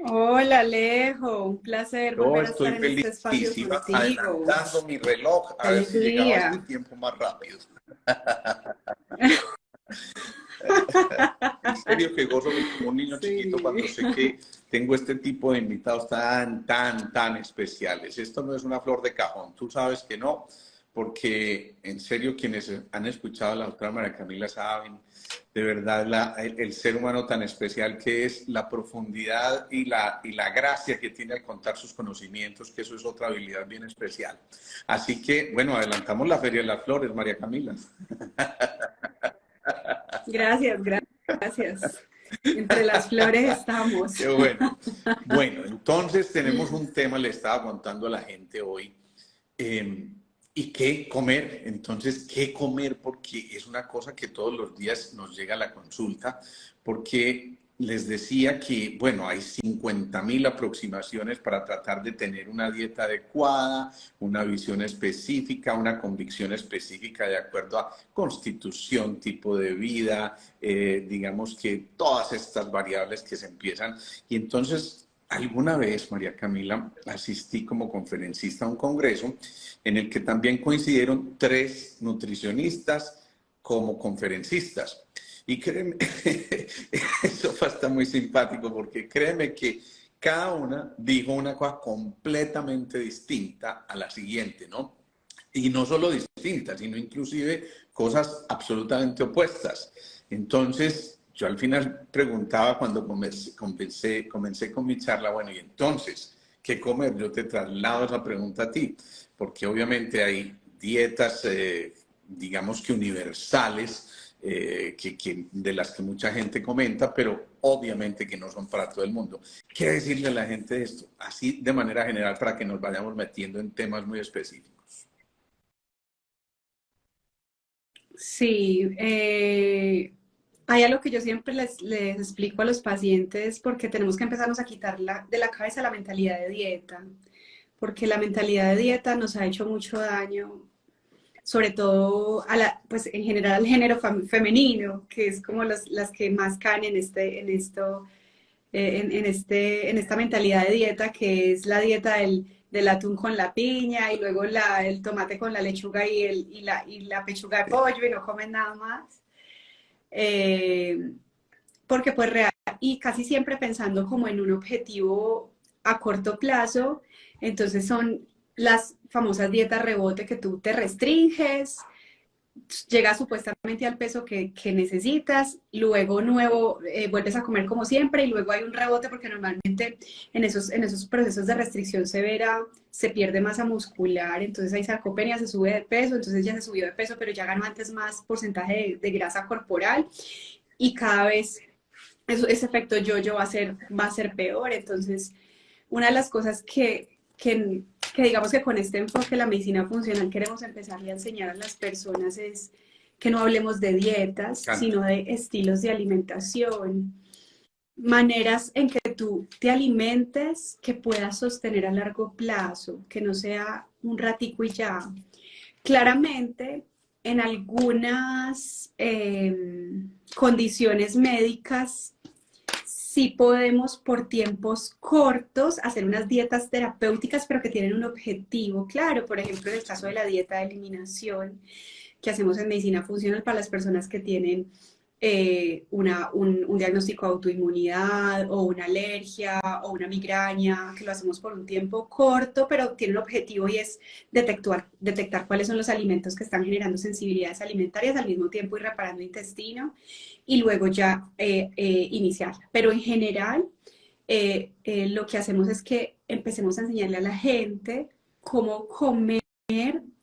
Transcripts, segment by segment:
Hola Alejo, un placer Yo volver a estoy estar en feliz, este espacio iba contigo. adelantando mi reloj a ver Feliz si llegaba a este día. tiempo más rápido. En serio que gozo como un niño chiquito cuando Sí. sé que tengo este tipo de invitados tan especiales. Esto no es una flor de cajón, tú sabes que no, porque en serio quienes han escuchado a la doctora María Camila saben de verdad el ser humano tan especial que es, la profundidad y la gracia que tiene al contar sus conocimientos, que eso es otra habilidad bien especial. Así que, bueno, adelantamos la Feria de las Flores, María Camila. Gracias, gracias. Entre las flores estamos. Qué bueno. Bueno, entonces tenemos un tema, le estaba contando a la gente hoy, eh, ¿y qué comer? Entonces, ¿qué comer? Porque es una cosa que todos los días nos llega a la consulta, porque les decía que, bueno, hay 50.000 aproximaciones para tratar de tener una dieta adecuada, una visión específica, una convicción específica de acuerdo a constitución, tipo de vida, digamos que todas estas variables que se empiezan. Y entonces, alguna vez, María Camila, asistí como conferencista a un congreso en el que también coincidieron 3 nutricionistas como conferencistas. Y créeme, eso fue hasta muy simpático porque créeme que cada una dijo una cosa completamente distinta a la siguiente, ¿no? Y no solo distintas, sino inclusive cosas absolutamente opuestas. Entonces, yo al final preguntaba cuando comencé con mi charla, bueno, y entonces, ¿qué comer? Yo te traslado esa pregunta a ti, porque obviamente hay dietas, digamos que universales, de las que mucha gente comenta, pero obviamente que no son para todo el mundo. ¿Qué decirle a la gente de esto? Así de manera general para que nos vayamos metiendo en temas muy específicos. Sí, hay algo que yo siempre les explico a los pacientes porque tenemos que empezarnos a quitar de la cabeza la mentalidad de dieta, porque la mentalidad de dieta nos ha hecho mucho daño sobre todo pues en general al género femenino, que es como las que más caen en esta mentalidad de dieta, que es la dieta del atún con la piña y luego el tomate con la lechuga y la pechuga de pollo y no comen nada más. Eh, porque pues real, y casi siempre pensando como en un objetivo a corto plazo, entonces son las famosas dietas rebote que tú te restringes, llegas supuestamente al peso que necesitas, luego nuevo vuelves a comer como siempre y luego hay un rebote porque normalmente en esos procesos de restricción severa se pierde masa muscular, entonces hay sarcopenia, se sube de peso, entonces ya se subió de peso, pero ya ganó antes más porcentaje de grasa corporal y cada vez ese efecto yo-yo va a ser peor, entonces una de las cosas que digamos que con este enfoque de la medicina funcional queremos empezarle a enseñar a las personas es que no hablemos de dietas, Canta. sino de estilos de alimentación, maneras en que tú te alimentes que puedas sostener a largo plazo, que no sea un ratico y ya. Claramente, en algunas condiciones médicas sí podemos por tiempos cortos hacer unas dietas terapéuticas, pero que tienen un objetivo claro. Por ejemplo, en el caso de la dieta de eliminación que hacemos en medicina funcional para las personas que tienen un diagnóstico de autoinmunidad o una alergia o una migraña, que lo hacemos por un tiempo corto, pero tiene un objetivo y es detectar cuáles son los alimentos que están generando sensibilidades alimentarias al mismo tiempo y reparando intestino y luego ya iniciar. Pero en general, lo que hacemos es que empecemos a enseñarle a la gente cómo comer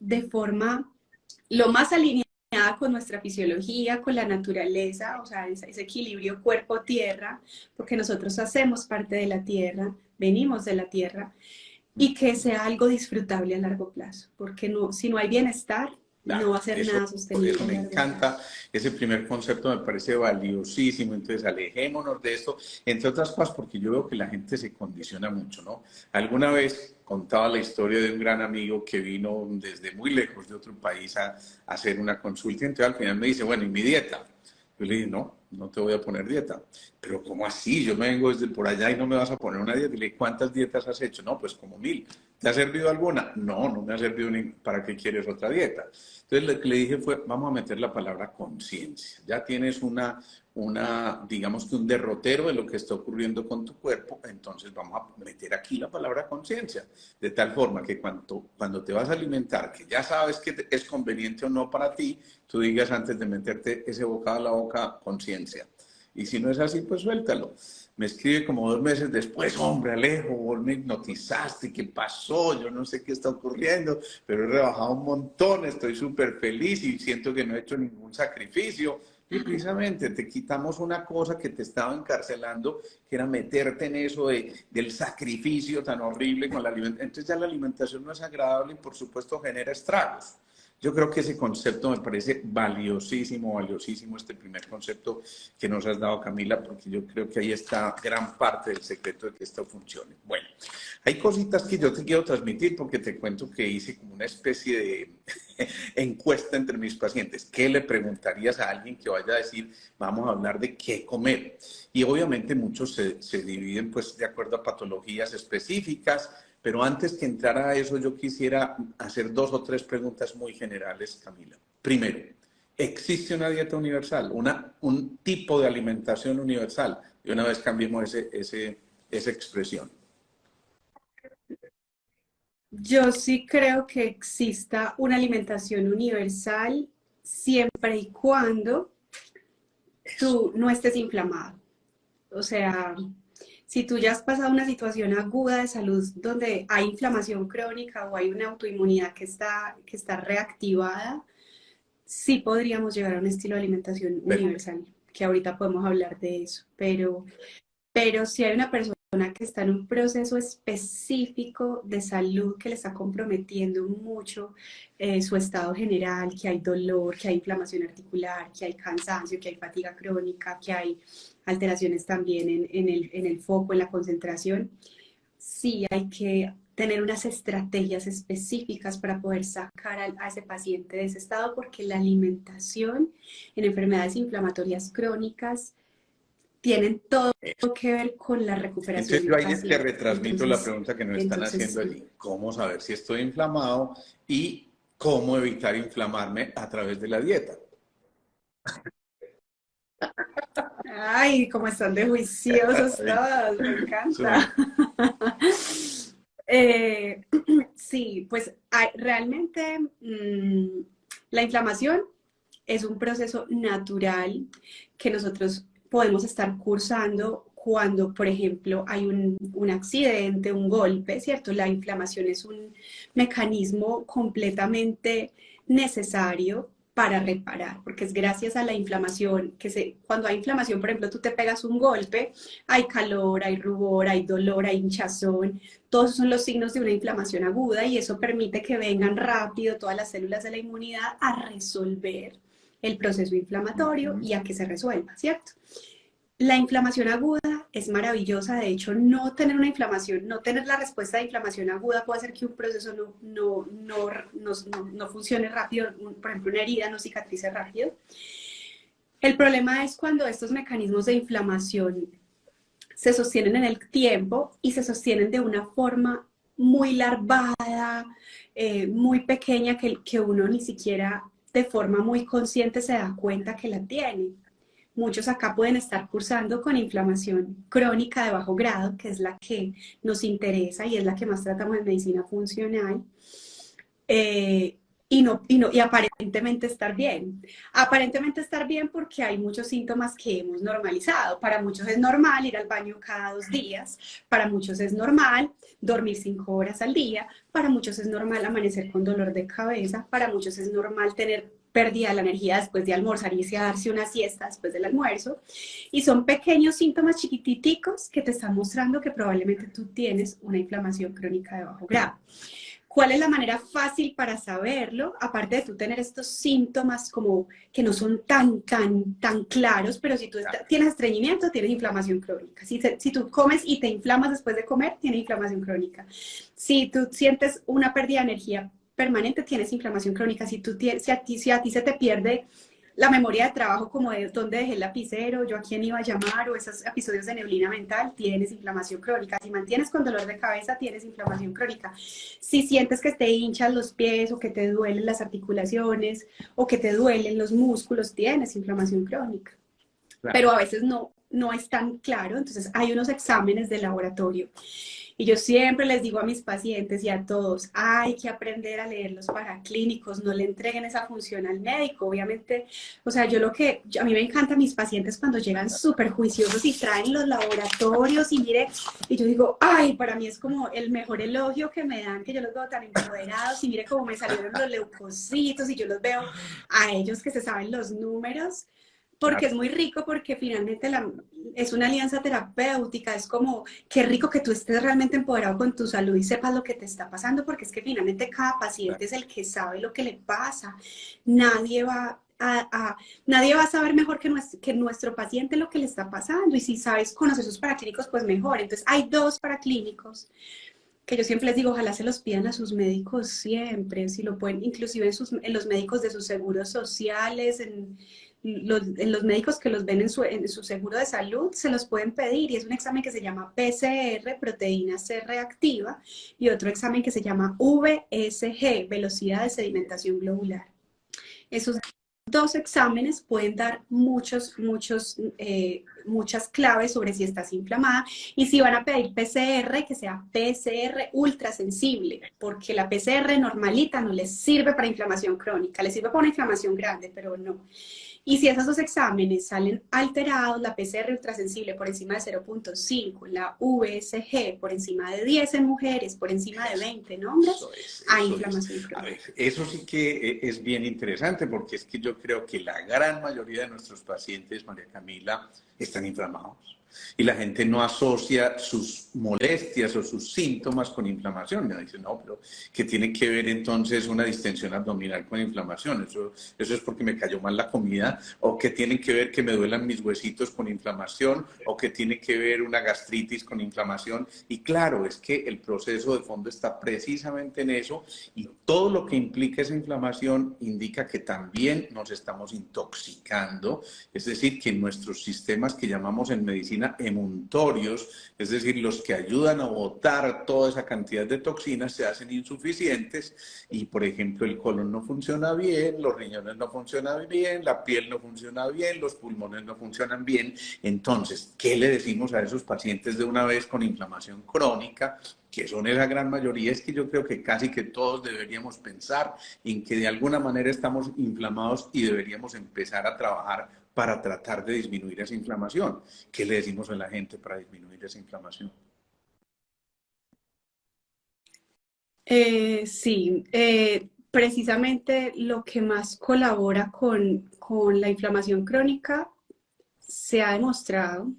de forma lo más alineada con nuestra fisiología, con la naturaleza, o sea, ese equilibrio cuerpo-tierra, porque nosotros hacemos parte de la tierra, venimos de la tierra, y que sea algo disfrutable a largo plazo, porque no, si no hay bienestar, Claro, no va a ser nada eso sostenible a me largo plazo. encanta, ese primer concepto me parece valiosísimo, entonces alejémonos de esto, entre otras cosas porque yo veo que la gente se condiciona mucho, ¿no? Alguna vez contaba la historia de un gran amigo que vino desde muy lejos de otro país a hacer una consulta, entonces al final me dice, bueno, ¿y mi dieta? Yo le dije, no, no te voy a poner dieta. Pero ¿cómo así? Yo me vengo desde por allá y no me vas a poner una dieta. Y le dije, ¿cuántas dietas has hecho? No, pues como 1000. ¿Te ha servido alguna? No, no me ha servido ni. ¿Para qué quieres otra dieta? Entonces lo que le dije fue, vamos a meter la palabra conciencia. Ya tienes digamos que un derrotero de lo que está ocurriendo con tu cuerpo, entonces vamos a meter aquí la palabra conciencia. De tal forma que cuando te vas a alimentar, que ya sabes que es conveniente o no para ti, tú digas antes de meterte ese bocado a la boca, conciencia. Y si no es así, pues suéltalo. Me escribe como 2 meses después, hombre, Alejo, vos me hipnotizaste, ¿qué pasó? Yo no sé qué está ocurriendo, pero he rebajado un montón, estoy súper feliz y siento que no he hecho ningún sacrificio. Y precisamente te quitamos una cosa que te estaba encarcelando, que era meterte en eso del sacrificio tan horrible con la alimentación. Entonces ya la alimentación no es agradable y por supuesto genera estragos. Yo creo que ese concepto me parece valiosísimo, valiosísimo, este primer concepto que nos has dado, Camila, porque yo creo que ahí está gran parte del secreto de que esto funcione. Bueno, hay cositas que yo te quiero transmitir porque te cuento que hice como una especie de encuesta entre mis pacientes. ¿Qué le preguntarías a alguien que vaya a decir, vamos a hablar de qué comer? Y obviamente muchos se dividen pues de acuerdo a patologías específicas. Pero antes que entrar a eso, yo quisiera hacer 2 o 3 preguntas muy generales, Camila. Primero, ¿existe una dieta universal? ¿Un tipo de alimentación universal? Y una vez cambiemos esa expresión. Yo sí creo que exista una alimentación universal siempre y cuando tú no estés inflamado. O sea, si tú ya has pasado una situación aguda de salud donde hay inflamación crónica o hay una autoinmunidad que está reactivada, sí podríamos llegar a un estilo de alimentación universal, que ahorita podemos hablar de eso, pero si hay una persona que está en un proceso específico de salud que le está comprometiendo mucho su estado general, que hay dolor, que hay inflamación articular, que hay cansancio, que hay fatiga crónica, que hay alteraciones también en el foco, en la concentración, sí hay que tener unas estrategias específicas para poder sacar a ese paciente de ese estado, porque la alimentación en enfermedades inflamatorias crónicas tienen todo que ver con la recuperación Entonces del yo ahí te paciente. retransmito la pregunta que nos están Entonces haciendo sí. allí. ¿Cómo saber si estoy inflamado y cómo evitar inflamarme a través de la dieta? Ay, cómo están de juiciosos todos, me encanta. Eh, sí, pues realmente la inflamación es un proceso natural que nosotros podemos estar cursando cuando, por ejemplo, hay un accidente, un golpe, ¿cierto? La inflamación es un mecanismo completamente necesario para reparar, porque es gracias a la inflamación cuando hay inflamación, por ejemplo, tú te pegas un golpe, hay calor, hay rubor, hay dolor, hay hinchazón, todos son los signos de una inflamación aguda y eso permite que vengan rápido todas las células de la inmunidad a resolver el proceso inflamatorio y a que se resuelva, ¿cierto? La inflamación aguda es maravillosa, de hecho, no tener una inflamación, no tener la respuesta de inflamación aguda puede hacer que un proceso no funcione rápido, por ejemplo, una herida no cicatrice rápido. El problema es cuando estos mecanismos de inflamación se sostienen en el tiempo y se sostienen de una forma muy larvada, muy pequeña, que uno ni siquiera de forma muy consciente se da cuenta que la tiene. Muchos acá pueden estar cursando con inflamación crónica de bajo grado, que es la que nos interesa y es la que más tratamos en medicina funcional, y aparentemente estar bien. Aparentemente estar bien porque hay muchos síntomas que hemos normalizado. Para muchos es normal ir al baño cada 2 días, para muchos es normal dormir 5 horas al día, para muchos es normal amanecer con dolor de cabeza, para muchos es normal tener pérdida de la energía después de almorzar y irse a darse una siesta después del almuerzo. Y son pequeños síntomas chiquititicos que te están mostrando que probablemente tú tienes una inflamación crónica de bajo grado. ¿Cuál es la manera fácil para saberlo? Aparte de tú tener estos síntomas como que no son tan claros, pero si tú tienes estreñimiento, tienes inflamación crónica. Si tú comes y te inflamas después de comer, tienes inflamación crónica. Si tú sientes una pérdida de energía permanente, tienes inflamación crónica. Si a ti se te pierde la memoria de trabajo como de dónde dejé el lapicero, yo a quién iba a llamar, o esos episodios de neblina mental, tienes inflamación crónica. Si mantienes con dolor de cabeza, tienes inflamación crónica. Si sientes que te hinchan los pies o que te duelen las articulaciones o que te duelen los músculos, tienes inflamación crónica. Claro. Pero a veces no es tan claro, entonces hay unos exámenes de laboratorio. Y yo siempre les digo a mis pacientes y a todos, hay que aprender a leer los paraclínicos, no le entreguen esa función al médico. Obviamente, o sea, a mí me encanta mis pacientes cuando llegan súper juiciosos y traen los laboratorios y mire, y yo digo, ay, para mí es como el mejor elogio que me dan, que yo los veo tan empoderados y mire cómo me salieron los leucocitos y yo los veo a ellos que se saben los números. Porque es muy rico, porque finalmente es una alianza terapéutica, es como, qué rico que tú estés realmente empoderado con tu salud y sepas lo que te está pasando, porque es que finalmente cada paciente es el que sabe lo que le pasa. Nadie va nadie va a saber mejor que nuestro paciente lo que le está pasando, y si sabes conocer sus paraclínicos, pues mejor. Entonces hay 2 paraclínicos que yo siempre les digo, ojalá se los pidan a sus médicos siempre, si lo pueden, inclusive en los médicos de sus seguros sociales, en los médicos que los ven en su seguro de salud, se los pueden pedir, y es un examen que se llama PCR, proteína C reactiva, y otro examen que se llama VSG, velocidad de sedimentación globular. Esos 2 exámenes pueden dar muchas claves sobre si estás inflamada, y si van a pedir PCR, que sea PCR ultrasensible, porque la PCR normalita no les sirve para inflamación crónica, les sirve para una inflamación grande, pero no. Y si esos 2 exámenes salen alterados, la PCR ultrasensible por encima de 0.5, la VSG por encima de 10 en mujeres, por encima de 20 en hombres, hay inflamación crónica. A ver, eso sí que es bien interesante, porque es que yo creo que la gran mayoría de nuestros pacientes, María Camila, están inflamados. Y la gente no asocia sus molestias o sus síntomas con inflamación. Me dice, no, pero ¿qué tiene que ver entonces una distensión abdominal con inflamación? Eso es porque me cayó mal la comida, o ¿qué tiene que ver que me duelan mis huesitos con inflamación, o ¿qué tiene que ver una gastritis con inflamación? Y claro, es que el proceso de fondo está precisamente en eso, y todo lo que implica esa inflamación indica que también nos estamos intoxicando, es decir, que nuestros sistemas que llamamos en medicina emuntorios, es decir, los que ayudan a botar toda esa cantidad de toxinas, se hacen insuficientes, y por ejemplo el colon no funciona bien, los riñones no funcionan bien, la piel no funciona bien, los pulmones no funcionan bien. Entonces, ¿qué le decimos a esos pacientes de una vez con inflamación crónica, que son esa gran mayoría? Es que yo creo que casi que todos deberíamos pensar en que de alguna manera estamos inflamados y deberíamos empezar a trabajar para tratar de disminuir esa inflamación. ¿Qué le decimos a la gente para disminuir esa inflamación? Sí, precisamente lo que más colabora con la inflamación crónica, se ha demostrado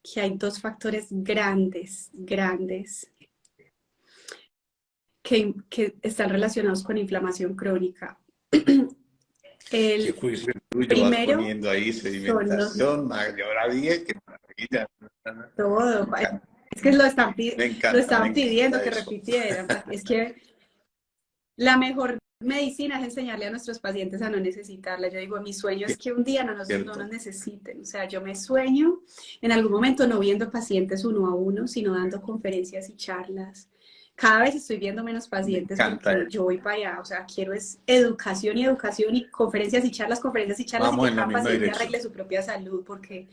que hay 2 factores grandes que están relacionados con inflamación crónica. ¿Qué El juicio tuyo vas primero poniendo ahí? son los... Sedimentación, mayor 10, qué maravilla. Todo. Me encanta, Es que lo me estaban pidiendo encanta que eso. repitieran. Es que la mejor medicina es enseñarle a nuestros pacientes a no necesitarla. Yo digo, mi sueño es que un día no nos Cierto. necesiten. O sea, yo me sueño en algún momento no viendo pacientes 1 a 1, sino dando conferencias y charlas. Cada vez estoy viendo menos Me pacientes encanta porque eso. yo voy para allá. O sea, quiero es educación y conferencias y charlas, y Vamos que en la cada misma paciente dirección. arregle su propia salud, porque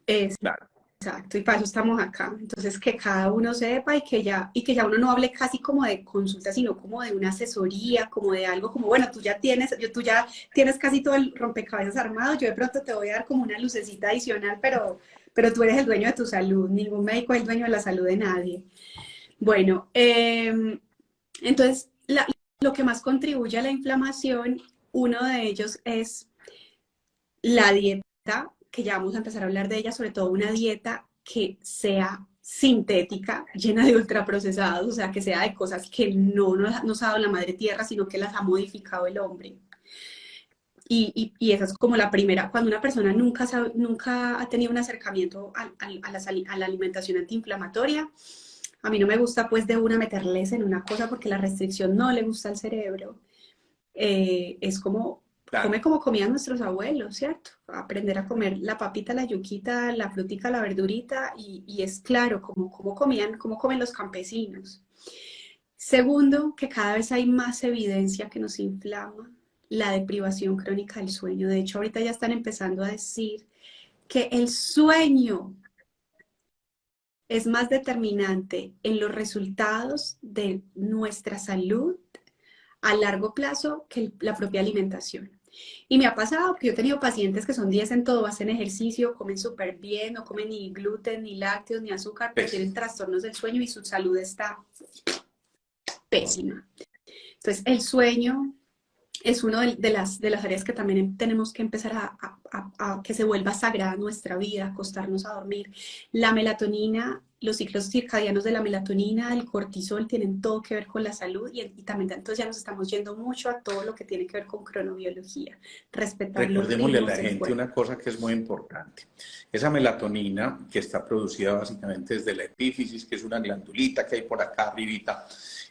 es Claro. exacto, y para eso estamos acá. Entonces, que cada uno sepa, y que ya uno no hable casi como de consulta, sino como de una asesoría, como de algo como, bueno, tú ya tienes casi todo el rompecabezas armado, yo de pronto te voy a dar como una lucecita adicional, pero tú eres el dueño de tu salud, ningún médico es el dueño de la salud de nadie. Bueno, entonces, lo que más contribuye a la inflamación, uno de ellos es la dieta, que ya vamos a empezar a hablar de ella, sobre todo una dieta que sea sintética, llena de ultraprocesados, o sea, que sea de cosas que no nos ha dado la madre tierra, sino que las ha modificado el hombre. Y esa es como la primera, cuando una persona nunca ha tenido un acercamiento a la alimentación antiinflamatoria, a mí no me gusta pues de una meterles en una cosa porque la restricción no le gusta al cerebro. Es como come Claro, como comían nuestros abuelos, ¿cierto? Aprender a comer la papita, la yuquita, la frutica, la verdurita, y es claro, como comían, como comen los campesinos. Segundo, que cada vez hay más evidencia que nos inflama la deprivación crónica del sueño. De hecho, ahorita ya están empezando a decir que el sueño es más determinante en los resultados de nuestra salud a largo plazo que la propia alimentación. Y me ha pasado que yo he tenido pacientes que son 10 en todo, hacen ejercicio, comen súper bien, no comen ni gluten, ni lácteos, ni azúcar, pero eso. tienen trastornos del sueño y su salud está pésima. Entonces, el sueño es una de las áreas que también tenemos que empezar a que se vuelva sagrada nuestra vida, acostarnos a dormir. La melatonina, los ciclos circadianos de la melatonina, el cortisol, tienen todo que ver con la salud y también entonces ya nos estamos yendo mucho a todo lo que tiene que ver con cronobiología, respetar los Recordémosle a ritmos la del gente cuerpo. una cosa que es muy importante. Esa melatonina, que está producida básicamente desde la epífisis, que es una glandulita que hay por acá arribita,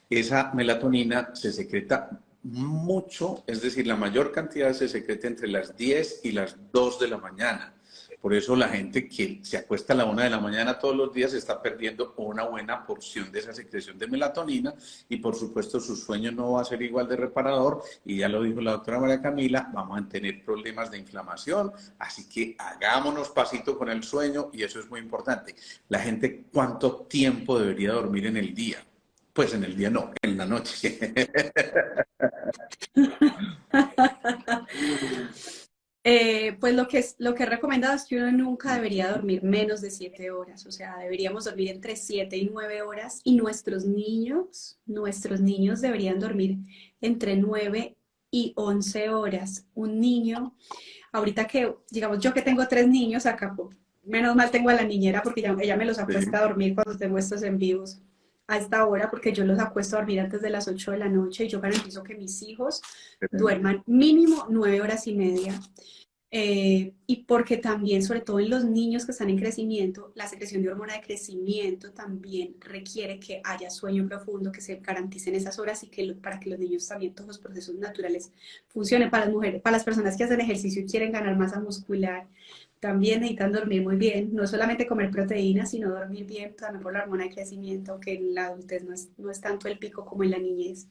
esa melatonina se secreta mucho, es decir, la mayor cantidad se secreta entre las 10 y las 2 de la mañana. Por eso la gente que se acuesta a la 1 de la mañana todos los días está perdiendo una buena porción de esa secreción de melatonina y por supuesto su sueño no va a ser igual de reparador y ya lo dijo la doctora María Camila, vamos a tener problemas de inflamación, así que hagámonos pasito con el sueño y eso es muy importante. La gente, ¿cuánto tiempo debería dormir en el día? Pues en el día no, en la noche. Pues lo que he recomendado es que uno nunca debería dormir menos de 7 horas, o sea, deberíamos dormir entre 7 y 9 horas y nuestros niños deberían dormir entre 9 y 11 horas. Un niño, ahorita que, digamos, yo que tengo 3 niños acá, menos mal tengo a la niñera porque ella me los acuesta Sí. a dormir cuando tengo estos en vivos a esta hora porque yo los acuesto a dormir antes de las 8 de la noche y yo garantizo que mis hijos duerman mínimo 9 horas y media. Y porque también, sobre todo en los niños que están en crecimiento, la secreción de hormona de crecimiento también requiere que haya sueño profundo, que se garanticen esas horas y para que los niños también todos los procesos naturales funcionen. Para las mujeres, para las personas que hacen ejercicio y quieren ganar masa muscular, también necesitan dormir muy bien, no solamente comer proteínas, sino dormir bien también por la hormona de crecimiento, que en la adultez no es tanto el pico como en la niñez.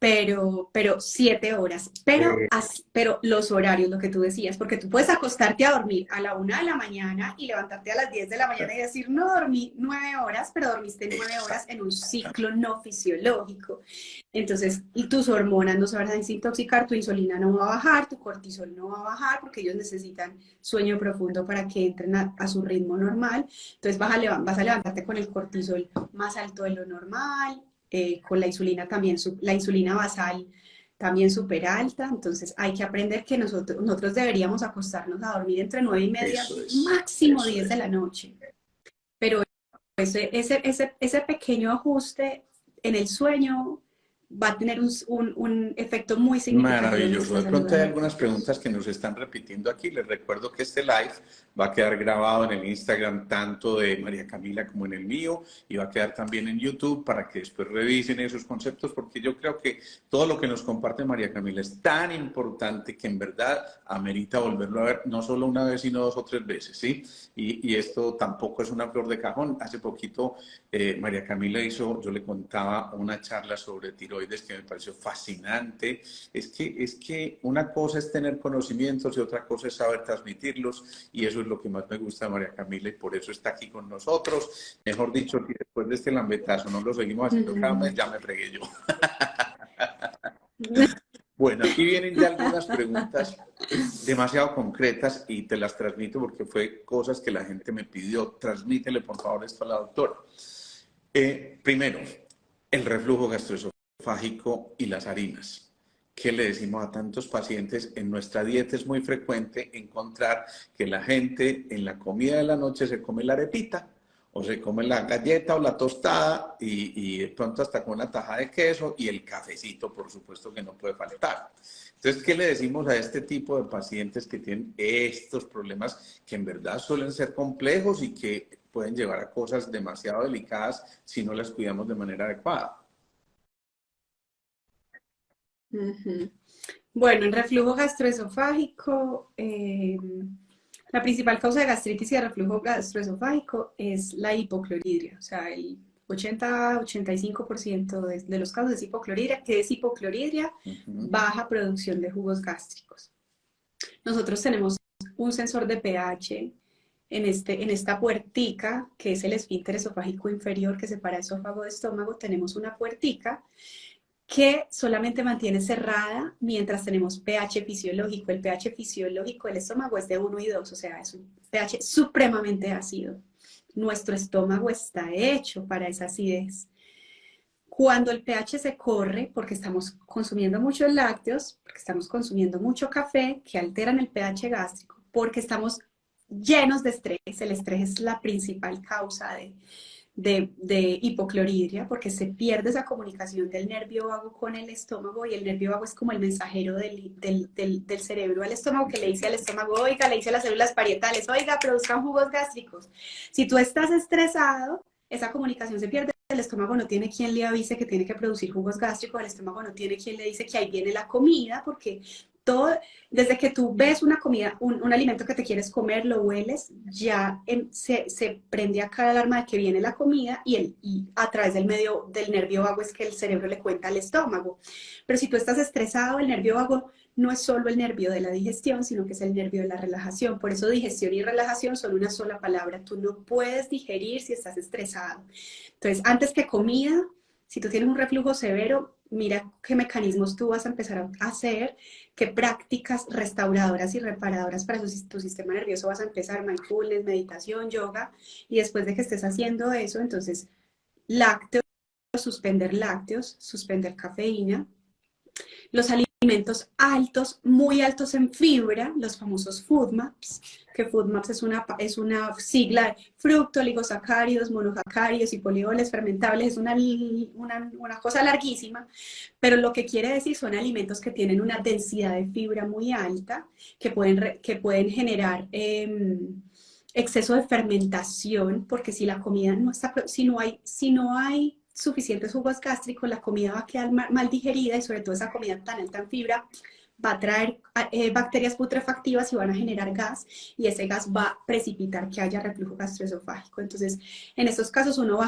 Pero 7 horas, pero los horarios, lo que tú decías, porque tú puedes acostarte a dormir a la 1 de la mañana y levantarte a las 10 de la mañana y decir, no dormí 9 horas, pero dormiste 9 horas en un ciclo no fisiológico. Entonces, y tus hormonas no se van a desintoxicar, tu insulina no va a bajar, tu cortisol no va a bajar, porque ellos necesitan sueño profundo para que entren a su ritmo normal. Entonces, vas a levantarte con el cortisol más alto de lo normal, con la insulina también, la insulina basal también súper alta, entonces hay que aprender que nosotros deberíamos acostarnos a dormir entre 9:30, Eso es, máximo eso 10 de es. la noche, pero ese pequeño ajuste en el sueño va a tener un efecto muy significativo en Maravilloso. nuestra De salud pronto a hay largo algunas plazo. preguntas que nos están repitiendo aquí. Les recuerdo que este live va a quedar grabado en el Instagram tanto de María Camila como en el mío y va a quedar también en YouTube para que después revisen esos conceptos porque yo creo que todo lo que nos comparte María Camila es tan importante que en verdad amerita volverlo a ver no solo una vez sino 2 o 3 veces, ¿sí? Y esto tampoco es una flor de cajón. Hace poquito María Camila yo le contaba una charla sobre tiroides que me pareció fascinante. Es que una cosa es tener conocimientos y otra cosa es saber transmitirlos y eso es lo que más me gusta de María Camila y por eso está aquí con nosotros. Mejor dicho, que después de este lambetazo no lo seguimos haciendo cada mes, ya me fregué yo. Bueno, aquí vienen ya algunas preguntas demasiado concretas y te las transmito porque fue cosas que la gente me pidió. Transmítele por favor esto a la doctora. Primero, el reflujo gastroesofágico y las harinas. ¿Qué le decimos a tantos pacientes? En nuestra dieta es muy frecuente encontrar que la gente en la comida de la noche se come la arepita o se come la galleta o la tostada y de pronto hasta con una taja de queso y el cafecito, por supuesto que no puede faltar. Entonces, ¿qué le decimos a este tipo de pacientes que tienen estos problemas que en verdad suelen ser complejos y que pueden llevar a cosas demasiado delicadas si no las cuidamos de manera adecuada? Ujú. Bueno, en reflujo gastroesofágico, la principal causa de gastritis y de reflujo gastroesofágico es la hipocloridria. O sea, el 80-85% de los casos es hipocloridria. ¿Qué es hipocloridria? Ujú. Baja producción de jugos gástricos. Nosotros tenemos un sensor de pH en esta puertica, que es el esfínter esofágico inferior que separa esófago de estómago. Tenemos una puertica que solamente mantiene cerrada mientras tenemos pH fisiológico. El pH fisiológico del estómago es de 1 y 2, o sea, es un pH supremamente ácido. Nuestro estómago está hecho para esa acidez. Cuando el pH se corre, porque estamos consumiendo muchos lácteos, porque estamos consumiendo mucho café, que alteran el pH gástrico, porque estamos llenos de estrés, el estrés es la principal causa de hipocloridria, porque se pierde esa comunicación del nervio vago con el estómago, y el nervio vago es como el mensajero del cerebro al estómago, que le dice al estómago, oiga, le dice a las células parietales, oiga, produzcan jugos gástricos. Si tú estás estresado, esa comunicación se pierde. El estómago no tiene quien le avise que tiene que producir jugos gástricos, el estómago no tiene quien le dice que ahí viene la comida, porque todo, desde que tú ves una comida, un alimento que te quieres comer, lo hueles, ya se prende acá la alarma de que viene la comida, y a través del nervio vago es que el cerebro le cuenta al estómago. Pero si tú estás estresado, el nervio vago no es solo el nervio de la digestión, sino que es el nervio de la relajación. Por eso digestión y relajación son una sola palabra. Tú no puedes digerir si estás estresado. Entonces, antes que comida, si tú tienes un reflujo severo, mira qué mecanismos tú vas a empezar a hacer, qué prácticas restauradoras y reparadoras para tu sistema nervioso vas a empezar: mindfulness, meditación, yoga. Y después de que estés haciendo eso, entonces lácteos, suspender cafeína, los alimentos altos, muy altos en fibra, los famosos FODMAPs, que FODMAPs es una sigla de fructoligosacáridos, monosacáridos y polioles fermentables, es una cosa larguísima, pero lo que quiere decir son alimentos que tienen una densidad de fibra muy alta, que pueden generar exceso de fermentación, porque si la comida no está, si no hay suficientes jugos gástricos, la comida va a quedar mal digerida, y sobre todo esa comida tan alta en fibra va a traer bacterias putrefactivas y van a generar gas, y ese gas va a precipitar que haya reflujo gastroesofágico. Entonces, en estos casos uno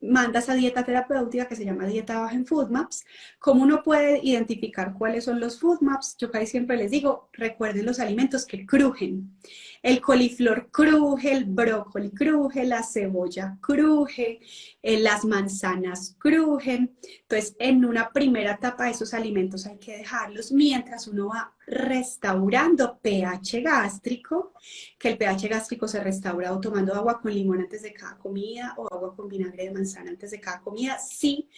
manda esa dieta terapéutica que se llama dieta baja en FODMAPs. ¿Cómo uno puede identificar cuáles son los FODMAPs? Yo casi siempre les digo, recuerden los alimentos que crujen. El coliflor cruje, el brócoli cruje, la cebolla cruje, las manzanas crujen. Entonces, en una primera etapa, esos alimentos hay que dejarlos mientras uno va restaurando pH gástrico, que el pH gástrico se restaura o tomando agua con limón antes de cada comida, o agua con vinagre de manzana antes de cada comida. Sí,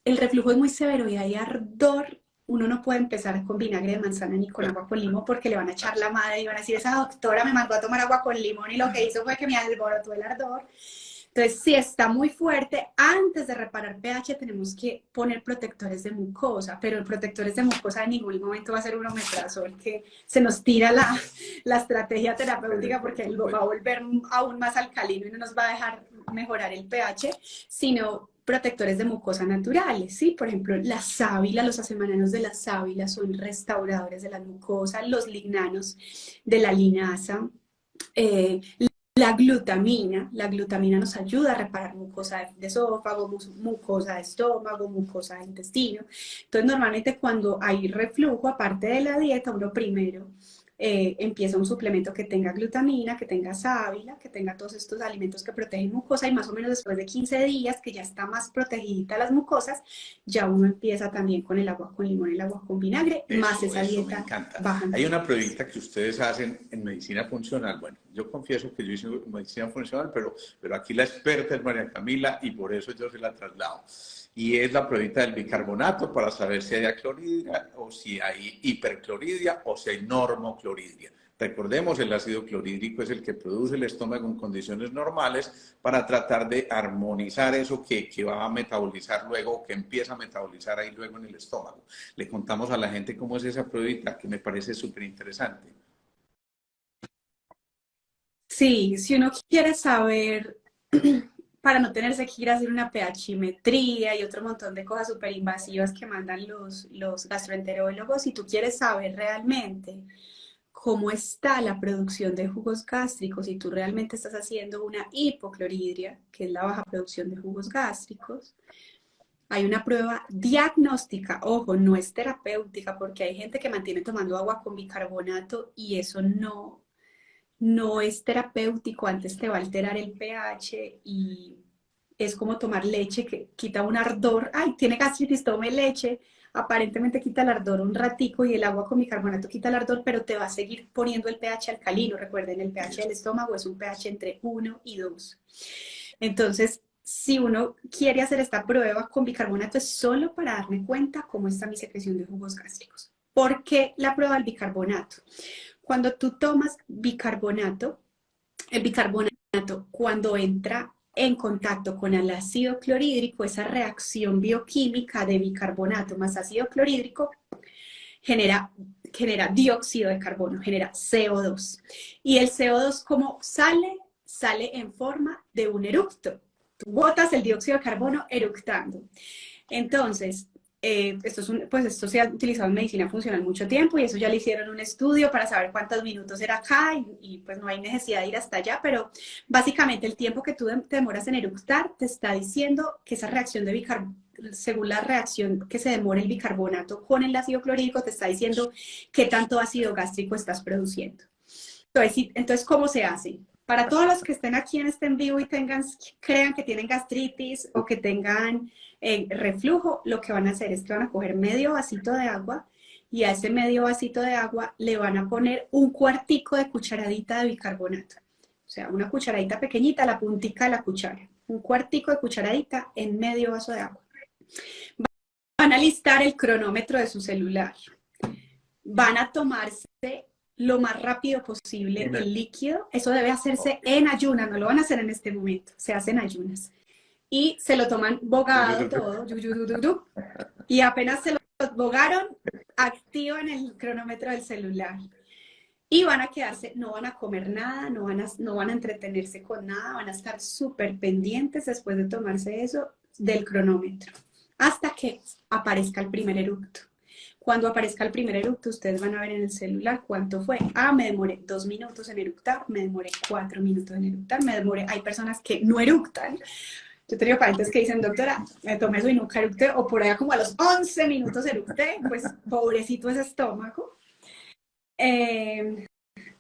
el reflujo es muy severo y hay ardor, uno no puede empezar con vinagre de manzana ni con agua con limón, porque le van a echar la madre y van a decir, esa doctora me mandó a tomar agua con limón y lo que hizo fue que me alborotó el ardor. Entonces, si está muy fuerte, antes de reparar pH tenemos que poner protectores de mucosa, pero el protectores de mucosa en ningún momento va a ser un omeprazol, que se nos tira la estrategia terapéutica, porque él va a volver aún más alcalino y no nos va a dejar mejorar el pH, sino protectores de mucosa naturales, ¿sí? Por ejemplo, la sábila, los acemananos de la sábila son restauradores de la mucosa, los lignanos de la linaza, eh, la glutamina nos ayuda a reparar mucosa de esófago, mucosa de estómago, mucosa de intestino. Entonces, normalmente cuando hay reflujo, aparte de la dieta, uno primero empieza un suplemento que tenga glutamina, que tenga sábila, que tenga todos estos alimentos que protegen mucosa, y más o menos después de 15 días, que ya está más protegidita las mucosas, ya uno empieza también con el agua con limón, el agua con vinagre, más esa Eso me dieta encanta. baja en Hay una FODMAPs. pruebita que ustedes hacen en medicina funcional. Bueno, yo confieso que yo hice medicina funcional, pero aquí la experta es María Camila y por eso yo se la traslado. Y es la pruebita del bicarbonato para saber si hay aclorhidria o si hay hiperclorhidria o si hay normoclorhidria. Recordemos, el ácido clorhídrico es el que produce el estómago en condiciones normales para tratar de armonizar eso que va a metabolizar luego, que empieza a metabolizar ahí luego en el estómago. Le contamos a la gente cómo es esa pruebita, que me parece súper interesante. Sí, si uno quiere saber para no tenerse que ir a hacer una pHimetría y otro montón de cosas súper invasivas que mandan los gastroenterólogos. Si tú quieres saber realmente cómo está la producción de jugos gástricos, si tú realmente estás haciendo una hipocloridria, que es la baja producción de jugos gástricos, hay una prueba diagnóstica, ojo, no es terapéutica, porque hay gente que mantiene tomando agua con bicarbonato y eso no es terapéutico, antes te va a alterar el pH y es como tomar leche que quita un ardor. Ay, tiene gastritis, tome leche. Aparentemente quita el ardor un ratico y el agua con bicarbonato quita el ardor, pero te va a seguir poniendo el pH alcalino. Recuerden, el pH del estómago es un pH entre 1 y 2. Entonces, si uno quiere hacer esta prueba con bicarbonato es solo para darme cuenta cómo está mi secreción de jugos gástricos. ¿Por qué la prueba del bicarbonato? Cuando tú tomas bicarbonato, el bicarbonato cuando entra en contacto con el ácido clorhídrico, esa reacción bioquímica de bicarbonato más ácido clorhídrico genera dióxido de carbono, genera CO2. Y el CO2, ¿cómo sale? Sale en forma de un eructo. Tú botas el dióxido de carbono eructando. Entonces, esto se ha utilizado en medicina funcional mucho tiempo y eso ya le hicieron un estudio para saber cuántos minutos era acá y pues no hay necesidad de ir hasta allá, pero básicamente el tiempo que tú te demoras en eructar te está diciendo que esa reacción de bicarbonato, según la reacción que se demora el bicarbonato con el ácido clorhídrico, te está diciendo qué tanto ácido gástrico estás produciendo. Entonces, ¿cómo se hace? Para todos los que estén aquí en este en vivo y crean que tienen gastritis o que tengan reflujo, lo que van a hacer es que van a coger medio vasito de agua y a ese medio vasito de agua le van a poner un cuartico de cucharadita de bicarbonato. O sea, una cucharadita pequeñita, la puntica de la cuchara. Un cuartico de cucharadita en medio vaso de agua. Van a listar el cronómetro de su celular. Van a tomarse lo más rápido posible el líquido. Eso debe hacerse en ayunas, no lo van a hacer en este momento, se hace en ayunas. Y se lo toman bogado todo, y apenas se lo bogaron, activan el cronómetro del celular. Y van a quedarse, no van a comer nada, no van a entretenerse con nada, van a estar súper pendientes después de tomarse eso del cronómetro, hasta que aparezca el primer eructo. Cuando aparezca el primer eructo, ustedes van a ver en el celular cuánto fue. Ah, me demoré 2 minutos en eructar, me demoré 4 minutos en eructar, hay personas que no eructan. Yo he tenido pacientes que dicen, doctora, me tomé eso y nunca eructé, o por allá como a los 11 minutos eructé, pues pobrecito ese estómago.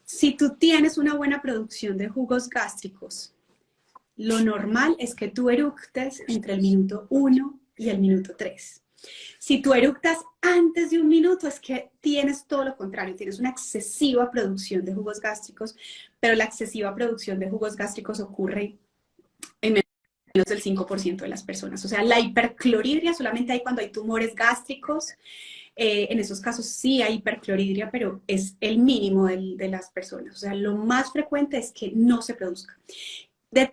Si tú tienes una buena producción de jugos gástricos, lo normal es que tú eructes entre el minuto 1 y el minuto 3. Si tú eructas antes de 1 minuto, es que tienes todo lo contrario, tienes una excesiva producción de jugos gástricos, pero la excesiva producción de jugos gástricos ocurre en menos del 5% de las personas. O sea, la hipercloridria solamente hay cuando hay tumores gástricos. En esos casos sí hay hipercloridria, pero es el mínimo de las personas. O sea, lo más frecuente es que no se produzca.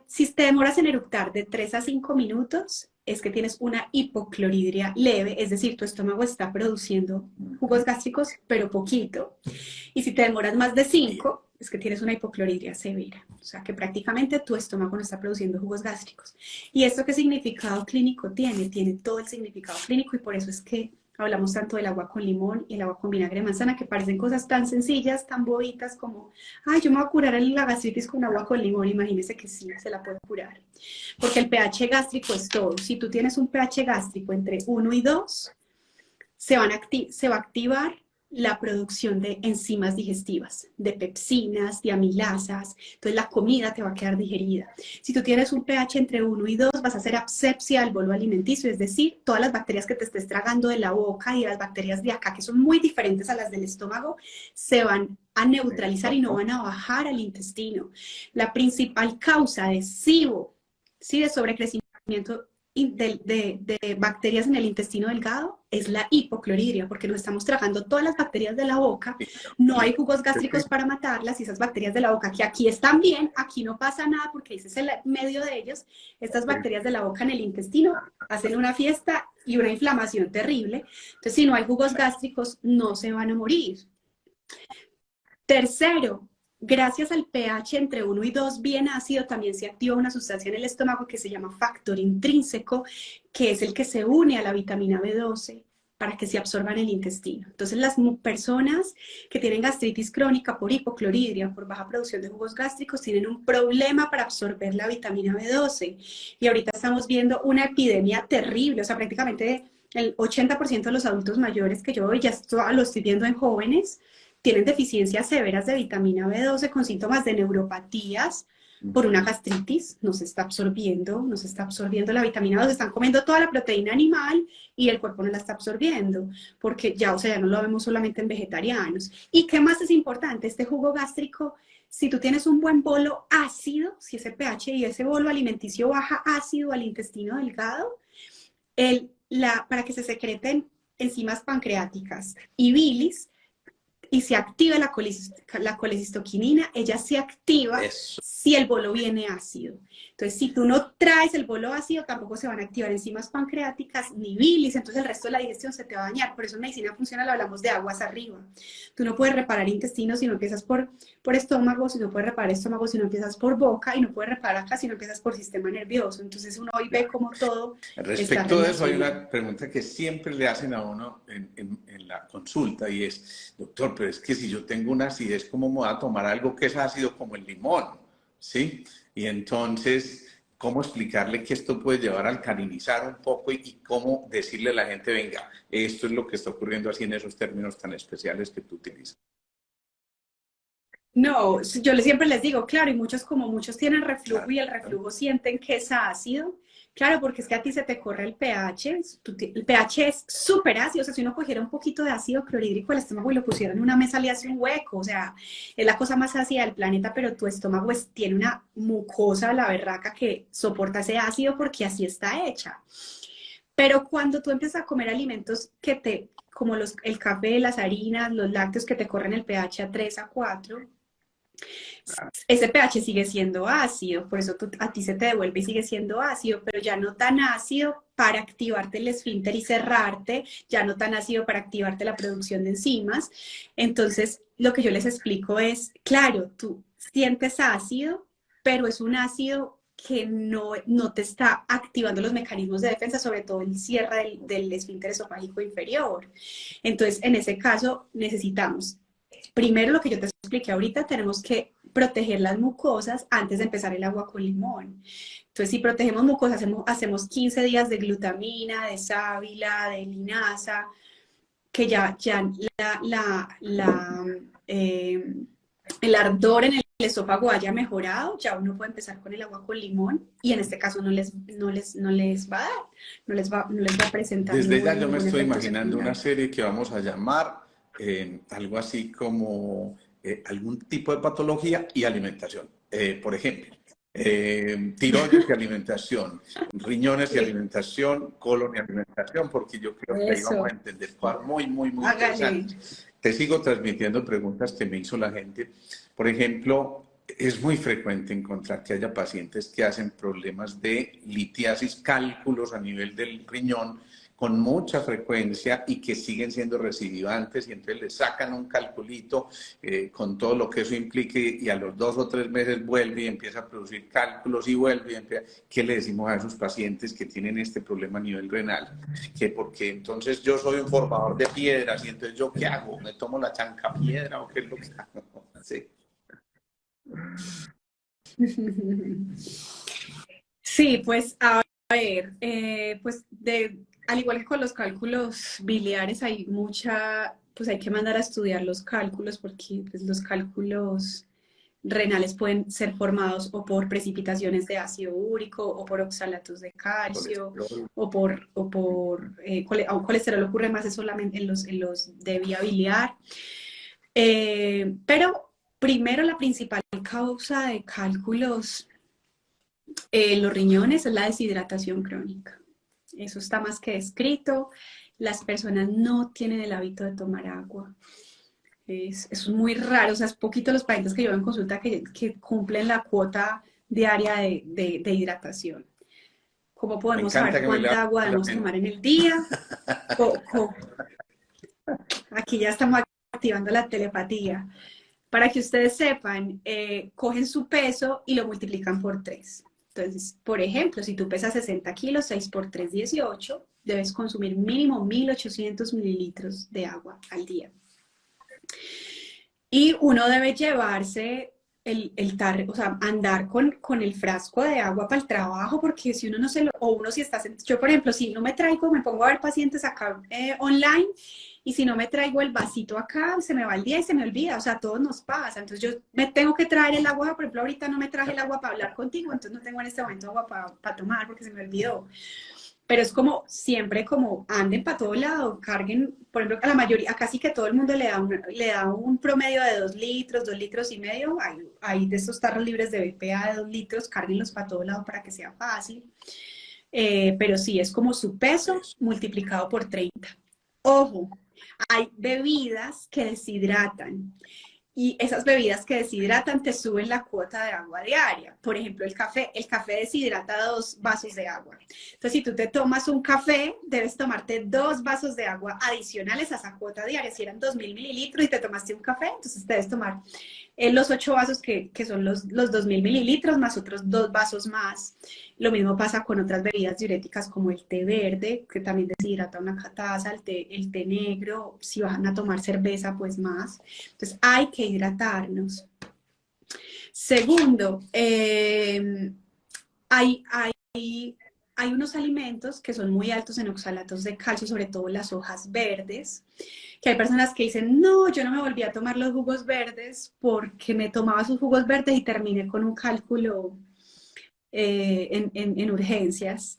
Si te demoras en eructar de 3 a 5 minutos, es que tienes una hipocloridria leve, es decir, tu estómago está produciendo jugos gástricos, pero poquito. Y si te demoras más de 5, es que tienes una hipocloridria severa. O sea, que prácticamente tu estómago no está produciendo jugos gástricos. ¿Y esto qué significado clínico tiene? Tiene todo el significado clínico y por eso es que hablamos tanto del agua con limón y el agua con vinagre de manzana, que parecen cosas tan sencillas, tan bobitas como, ay, yo me voy a curar la gastritis con agua con limón. Imagínense que sí, se la puede curar. Porque el pH gástrico es todo. Si tú tienes un pH gástrico entre 1 y 2, se va a activar la producción de enzimas digestivas, de pepsinas, de amilasas. Entonces la comida te va a quedar digerida. Si tú tienes un pH entre 1 y 2, vas a hacer asepsia del bolo alimenticio, es decir, todas las bacterias que te estés tragando de la boca y las bacterias de acá, que son muy diferentes a las del estómago, se van a neutralizar y no van a bajar al intestino. La principal causa de SIBO, ¿sí?, de sobrecrecimiento de bacterias en el intestino delgado es la hipocloridria, porque nos estamos tragando todas las bacterias de la boca, no hay jugos gástricos para matarlas y esas bacterias de la boca que aquí están bien, aquí no pasa nada porque ese es el medio de ellos, estas bacterias de la boca en el intestino hacen una fiesta y una inflamación terrible, entonces si no hay jugos gástricos no se van a morir. Tercero, gracias al pH entre 1 y 2 bien ácido, también se activa una sustancia en el estómago que se llama factor intrínseco, que es el que se une a la vitamina B12 para que se absorba en el intestino. Entonces, las personas que tienen gastritis crónica por hipocloridria, por baja producción de jugos gástricos, tienen un problema para absorber la vitamina B12. Y ahorita estamos viendo una epidemia terrible, o sea, prácticamente el 80% de los adultos mayores que yo hoy ya lo estoy viendo en jóvenes, tienen deficiencias severas de vitamina B12 con síntomas de neuropatías por una gastritis. No se está absorbiendo la vitamina B12, están comiendo toda la proteína animal y el cuerpo no la está absorbiendo, porque ya, o sea, ya no lo vemos solamente en vegetarianos. ¿Y qué más es importante? Este jugo gástrico, si tú tienes un buen bolo ácido, si ese pH y ese bolo alimenticio baja ácido al intestino delgado, para que se secreten enzimas pancreáticas y bilis, y se activa la colecistoquinina, ella se activa si el bolo viene ácido. Entonces, si tú no traes el bolo ácido, tampoco se van a activar enzimas pancreáticas ni bilis, entonces el resto de la digestión se te va a dañar. Por eso en medicina funcional hablamos de aguas arriba. Tú no puedes reparar intestino si no empiezas por estómago, si no puedes reparar estómago si no empiezas por boca, y no puedes reparar acá si no empiezas por sistema nervioso. Entonces uno hoy ve como todo respecto de eso, hay una pregunta que siempre le hacen a uno en la consulta y es, doctor, pero es que si yo tengo una acidez, ¿cómo me voy a tomar algo que es ácido como el limón? ¿Sí? Y entonces, ¿cómo explicarle que esto puede llevar a alcalinizar un poco y cómo decirle a la gente, venga, esto es lo que está ocurriendo así en esos términos tan especiales que tú utilizas? No, yo siempre les digo, claro, y muchos tienen reflujo y el reflujo sienten que es ácido. Claro, porque es que a ti se te corre el pH, el pH es súper ácido, o sea, si uno cogiera un poquito de ácido clorhídrico al estómago y lo pusiera en una mesa, le hace un hueco, o sea, es la cosa más ácida del planeta, pero tu estómago tiene una mucosa, la berraca, que soporta ese ácido porque así está hecha. Pero cuando tú empiezas a comer alimentos como el café, las harinas, los lácteos que te corren el pH a 3 a 4, ese pH sigue siendo ácido, por eso a ti se te devuelve y sigue siendo ácido, pero ya no tan ácido para activarte el esfínter y cerrarte, ya no tan ácido para activarte la producción de enzimas. Entonces, lo que yo les explico es, claro, tú sientes ácido, pero es un ácido que no te está activando los mecanismos de defensa, sobre todo el cierre del esfínter esofágico inferior. Entonces, en ese caso, necesitamos, primero lo que yo te expliqué ahorita, tenemos que proteger las mucosas antes de empezar el agua con limón. Entonces, si protegemos mucosas, hacemos 15 días de glutamina, de sábila, de linaza, que ya el ardor en el esófago haya mejorado, ya uno puede empezar con el agua con limón y en este caso no les va a dar, no les va a presentar. Desde ya yo me estoy imaginando una serie que vamos a llamar algo así como algún tipo de patología y alimentación. Por ejemplo, tiroides y alimentación, riñones y alimentación, colon y alimentación, porque yo creo que ahí vamos a entender cosas muy interesantes. Te sigo transmitiendo preguntas que me hizo la gente. Por ejemplo, es muy frecuente encontrar que haya pacientes que hacen problemas de litiasis, cálculos a nivel del riñón, con mucha frecuencia y que siguen siendo recidivantes y entonces le sacan un calculito con todo lo que eso implique y a los 2 o 3 meses vuelve y empieza a producir cálculos y vuelve y empieza. ¿Qué le decimos a esos pacientes que tienen este problema a nivel renal? Que porque entonces yo soy un formador de piedras y entonces ¿yo qué hago? ¿Me tomo la chanca piedra o qué es lo que hago? Sí. Sí, pues a ver, pues al igual que con los cálculos biliares pues hay que mandar a estudiar los cálculos porque pues, los cálculos renales pueden ser formados o por precipitaciones de ácido úrico o por oxalatos de calcio o por un colesterol ocurre más solamente en los de vía biliar. Pero primero la principal causa de cálculos en los riñones es la deshidratación crónica. Eso está más que descrito. Las personas no tienen el hábito de tomar agua. Es muy raro, o sea, es poquito los pacientes que yo veo en consulta que cumplen la cuota diaria de hidratación. ¿Cómo podemos saber cuánta agua debemos tomar en el día? Poco. Aquí ya estamos activando la telepatía. Para que ustedes sepan, cogen su peso y lo multiplican por 3. Entonces, por ejemplo, si tú pesas 60 kilos, 6 por 3, 18, debes consumir mínimo 1800 mililitros de agua al día. Y uno debe llevarse el tarro, o sea, andar con el frasco de agua para el trabajo, porque si uno no se lo, o uno si está, yo por ejemplo, si no me traigo, me pongo a ver pacientes acá online, y si no me traigo el vasito acá, se me va el día y se me olvida, o sea, a todos nos pasa, entonces yo me tengo que traer el agua, por ejemplo, ahorita no me traje el agua para hablar contigo, entonces no tengo en este momento agua para tomar porque se me olvidó. Pero es como siempre como anden para todo lado, carguen, por ejemplo, a la mayoría, a casi que todo el mundo le da un promedio de 2 litros, 2 litros y medio, hay de estos tarros libres de BPA de 2 litros, cárguenlos para todo lado para que sea fácil. Pero sí, es como su peso multiplicado por 30. Ojo, hay bebidas que deshidratan. Y esas bebidas que deshidratan te suben la cuota de agua diaria. Por ejemplo, el café deshidrata 2 vasos de agua. Entonces, si tú te tomas un café, debes tomarte 2 vasos de agua adicionales a esa cuota diaria. Si eran 2000 mililitros y te tomaste un café, entonces debes tomar los 8 vasos que son los 2000 mililitros más otros 2 vasos más. Lo mismo pasa con otras bebidas diuréticas como el té verde, que también deshidrata una taza, el té negro, si van a tomar cerveza, pues más. Entonces hay que hidratarnos. Segundo, hay unos alimentos que son muy altos en oxalatos de calcio, sobre todo las hojas verdes, que hay personas que dicen, no, yo no me volví a tomar los jugos verdes porque me tomaba sus jugos verdes y terminé con un cálculo en urgencias.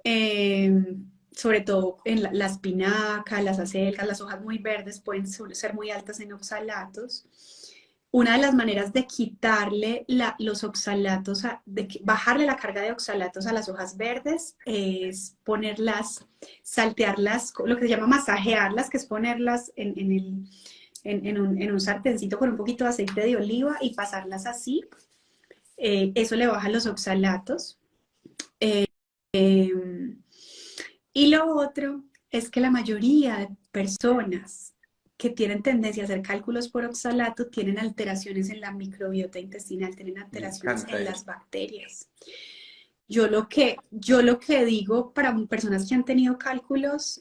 Sobre todo en la espinaca, las acelgas, las hojas muy verdes pueden ser muy altas en oxalatos. Una de las maneras de quitarle los oxalatos, bajarle la carga de oxalatos a las hojas verdes es ponerlas, saltearlas, lo que se llama masajearlas, que es ponerlas en un sartencito con un poquito de aceite de oliva y pasarlas así. Eso le baja los oxalatos. Y lo otro es que la mayoría de personas que tienen tendencia a hacer cálculos por oxalato tienen alteraciones en la microbiota intestinal, tienen Me alteraciones encanta en eso. las bacterias. Yo lo que digo para personas que han tenido cálculos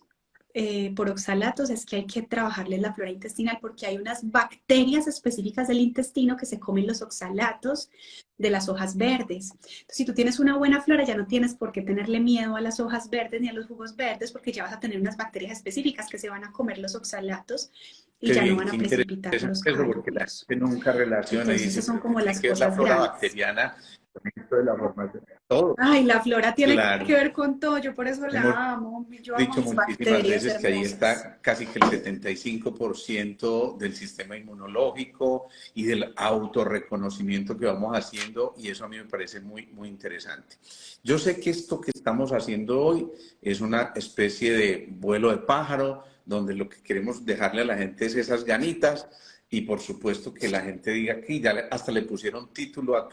por oxalatos es que hay que trabajarles la flora intestinal porque hay unas bacterias específicas del intestino que se comen los oxalatos de las hojas verdes. Entonces, si tú tienes una buena flora, ya no tienes por qué tenerle miedo a las hojas verdes ni a los jugos verdes porque ya vas a tener unas bacterias específicas que se van a comer los oxalatos y Qué ya no bien, van qué a precipitar interesante los eso, porque la cálculos. gente nunca relaciona y Entonces, dice, esas son pero como ¿qué, las qué es la cosas flora grandes. bacteriana con esto de la formación? Todo, Ay, la flora tiene que claro. ver con todo, yo por eso Hemos la amo, yo amo dicho mis muchísimas bacterias veces que ahí hermosas. está casi que el 75% del sistema inmunológico y del autorreconocimiento que vamos haciendo, y eso a mí me parece muy, muy interesante. Yo sé que esto que estamos haciendo hoy es una especie de vuelo de pájaro, donde lo que queremos dejarle a la gente es esas ganitas, y por supuesto que la gente diga aquí, ya hasta le pusieron título a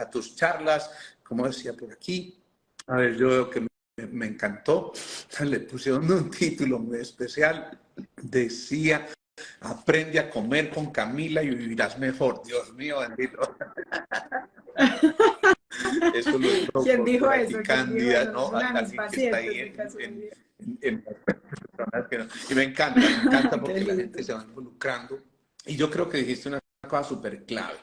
tus charlas, como decía por aquí. A ver, yo veo que me encantó. Le pusieron un título muy especial. Decía, aprende a comer con Camila y vivirás mejor. Dios mío, bendito. Eso lo entró ¿Quién dijo por eso? aquí ¿Quién dijo Cándida, eso? Es ¿no? una de mis Alguien que está ahí pacientes de casualidad. en las personas que no. Y me encanta Qué porque la gente lindo. se va involucrando. Y yo creo que dijiste una cosa súper clave.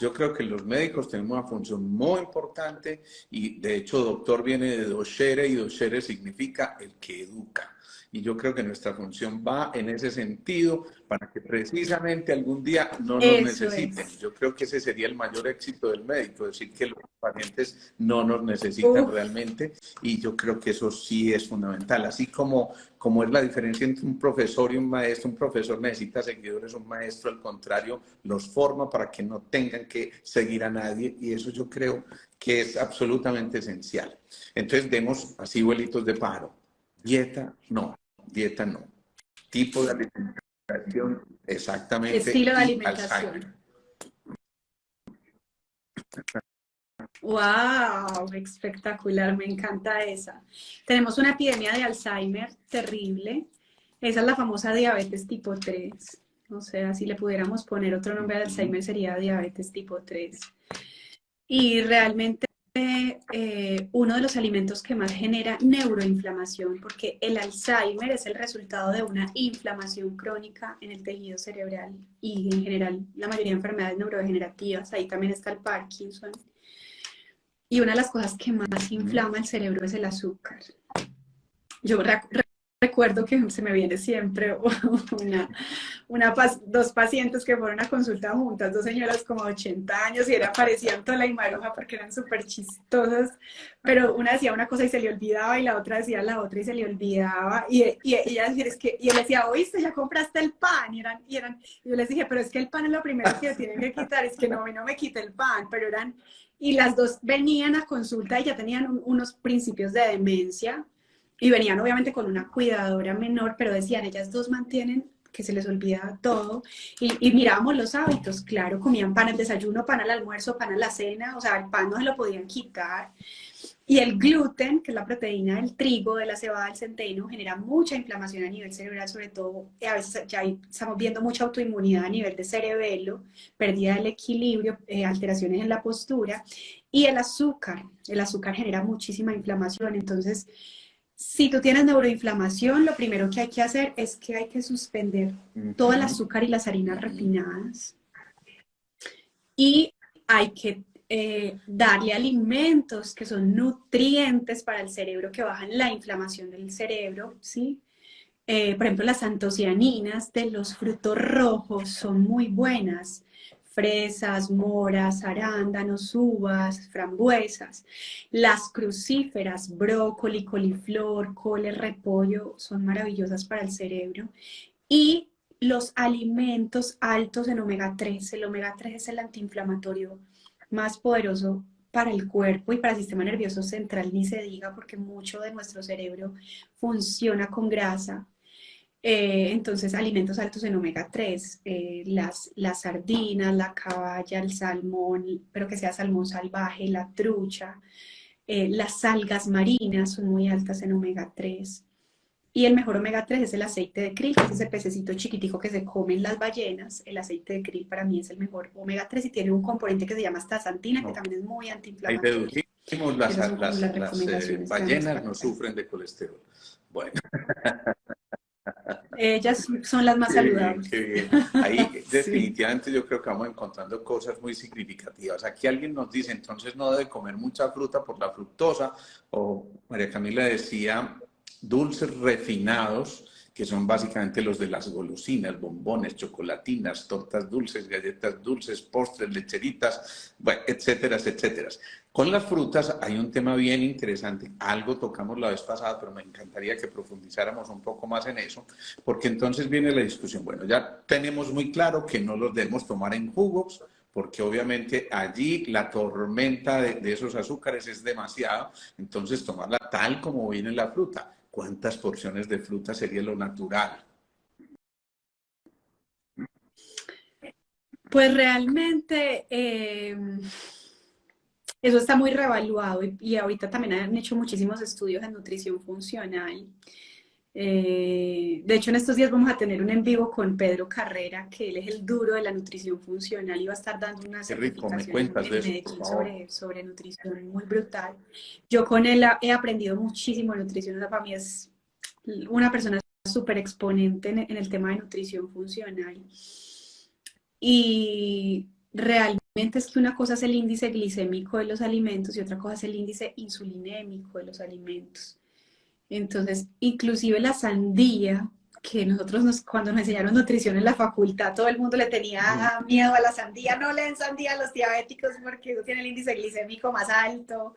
Yo creo que los médicos tenemos una función muy importante y de hecho doctor viene de docere y docere significa el que educa. Y yo creo que nuestra función va en ese sentido para que precisamente algún día no nos Eso necesiten. es. Yo creo que ese sería el mayor éxito del médico, decir que los pacientes no nos necesitan Uf, realmente, y yo creo que eso sí es fundamental. Así como es la diferencia entre un profesor y un maestro, un profesor necesita seguidores, un maestro al contrario los forma para que no tengan que seguir a nadie, y eso yo creo que es absolutamente esencial. Entonces demos así vuelitos de pájaro. Dieta no. Tipo de alimentación, exactamente, estilo de y Alzheimer. alimentación. ¡Wow! Espectacular, me encanta esa. Tenemos una epidemia de Alzheimer terrible. Esa es la famosa diabetes tipo 3. O sea, si le pudiéramos poner otro nombre al Alzheimer sería diabetes tipo 3. Y realmente uno de los alimentos que más genera neuroinflamación, porque el Alzheimer es el resultado de una inflamación crónica en el tejido cerebral y en general la mayoría de enfermedades neurodegenerativas, ahí también está el Parkinson. Y una de las cosas que más inflama el cerebro es el azúcar. Yo recuerdo que se me viene siempre dos pacientes que fueron a consulta juntas, dos señoras como 80 años y parecían toda la y maruja porque eran súper chistosas, pero una decía una cosa y se le olvidaba y la otra decía la otra y se le olvidaba y ella decía, es que, y él decía, oíste, ya compraste el pan y yo les dije, pero es que el pan es lo primero que tienen que quitar, es que no, a mí no me quita el pan, pero y las dos venían a consulta y ya tenían unos principios de demencia. Y venían obviamente con una cuidadora menor, pero decían, ellas dos mantienen que se les olvida todo. Y mirábamos los hábitos, claro, comían pan al desayuno, pan al almuerzo, pan a la cena, o sea, el pan no se lo podían quitar. Y el gluten, que es la proteína del trigo, de la cebada, del centeno, genera mucha inflamación a nivel cerebral, sobre todo, a veces ya estamos viendo mucha autoinmunidad a nivel de cerebelo, pérdida del equilibrio, alteraciones en la postura. Y el azúcar genera muchísima inflamación, entonces si tú tienes neuroinflamación, lo primero que hay que hacer es que hay que suspender todo el azúcar y las harinas refinadas y hay que darle alimentos que son nutrientes para el cerebro, que bajan la inflamación del cerebro, ¿sí? Por ejemplo, las antocianinas de los frutos rojos son muy buenas. Fresas, moras, arándanos, uvas, frambuesas. Las crucíferas, brócoli, coliflor, cole, repollo, son maravillosas para el cerebro. Y los alimentos altos en omega 3. El omega 3 es el antiinflamatorio más poderoso para el cuerpo y para el sistema nervioso central, ni se diga, porque mucho de nuestro cerebro funciona con grasa. Entonces, alimentos altos en omega 3, las sardinas, la caballa, el salmón, pero que sea salmón salvaje, la trucha, las algas marinas son muy altas en omega 3. Y el mejor omega 3 es el aceite de krill, que es ese pececito chiquitico que se comen las ballenas. El aceite de krill para mí es el mejor omega 3 y tiene un componente que se llama astaxantina, que No. también es muy Ahí antiinflamatorio. deducimos, Esas son como las recomendaciones que damos ballenas para no acá. sufren de colesterol. Bueno, Ellas son las más qué bien, qué saludables. bien. Ahí Sí. definitivamente yo creo que vamos encontrando cosas muy significativas. Aquí alguien nos dice, entonces no debe comer mucha fruta por la fructosa, o María Camila decía, dulces refinados, que son básicamente los de las golosinas, bombones, chocolatinas, tortas dulces, galletas dulces, postres, lecheritas, bueno, etcétera, etcétera. Con las frutas hay un tema bien interesante, algo tocamos la vez pasada, pero me encantaría que profundizáramos un poco más en eso, porque entonces viene la discusión. Bueno, ya tenemos muy claro que no los debemos tomar en jugos, porque obviamente allí la tormenta de esos azúcares es demasiado, entonces tomarla tal como viene la fruta. ¿Cuántas porciones de fruta sería lo natural? Pues realmente eso está muy revaluado y ahorita también han hecho muchísimos estudios en nutrición funcional. De hecho, en estos días vamos a tener un en vivo con Pedro Carrera, que él es el duro de la nutrición funcional y va a estar dando una Qué rico, me certificación cuentas de en eso, por Medellín favor. sobre nutrición muy brutal. Yo con él he aprendido muchísimo de nutrición, o sea, para mí es una persona súper exponente en el tema de nutrición funcional. Y realmente es que una cosa es el índice glicémico de los alimentos y otra cosa es el índice insulinémico de los alimentos. Entonces, inclusive la sandía, que cuando nos enseñaron nutrición en la facultad, todo el mundo le tenía miedo a la sandía, no le den sandía a los diabéticos porque eso tiene el índice glicémico más alto.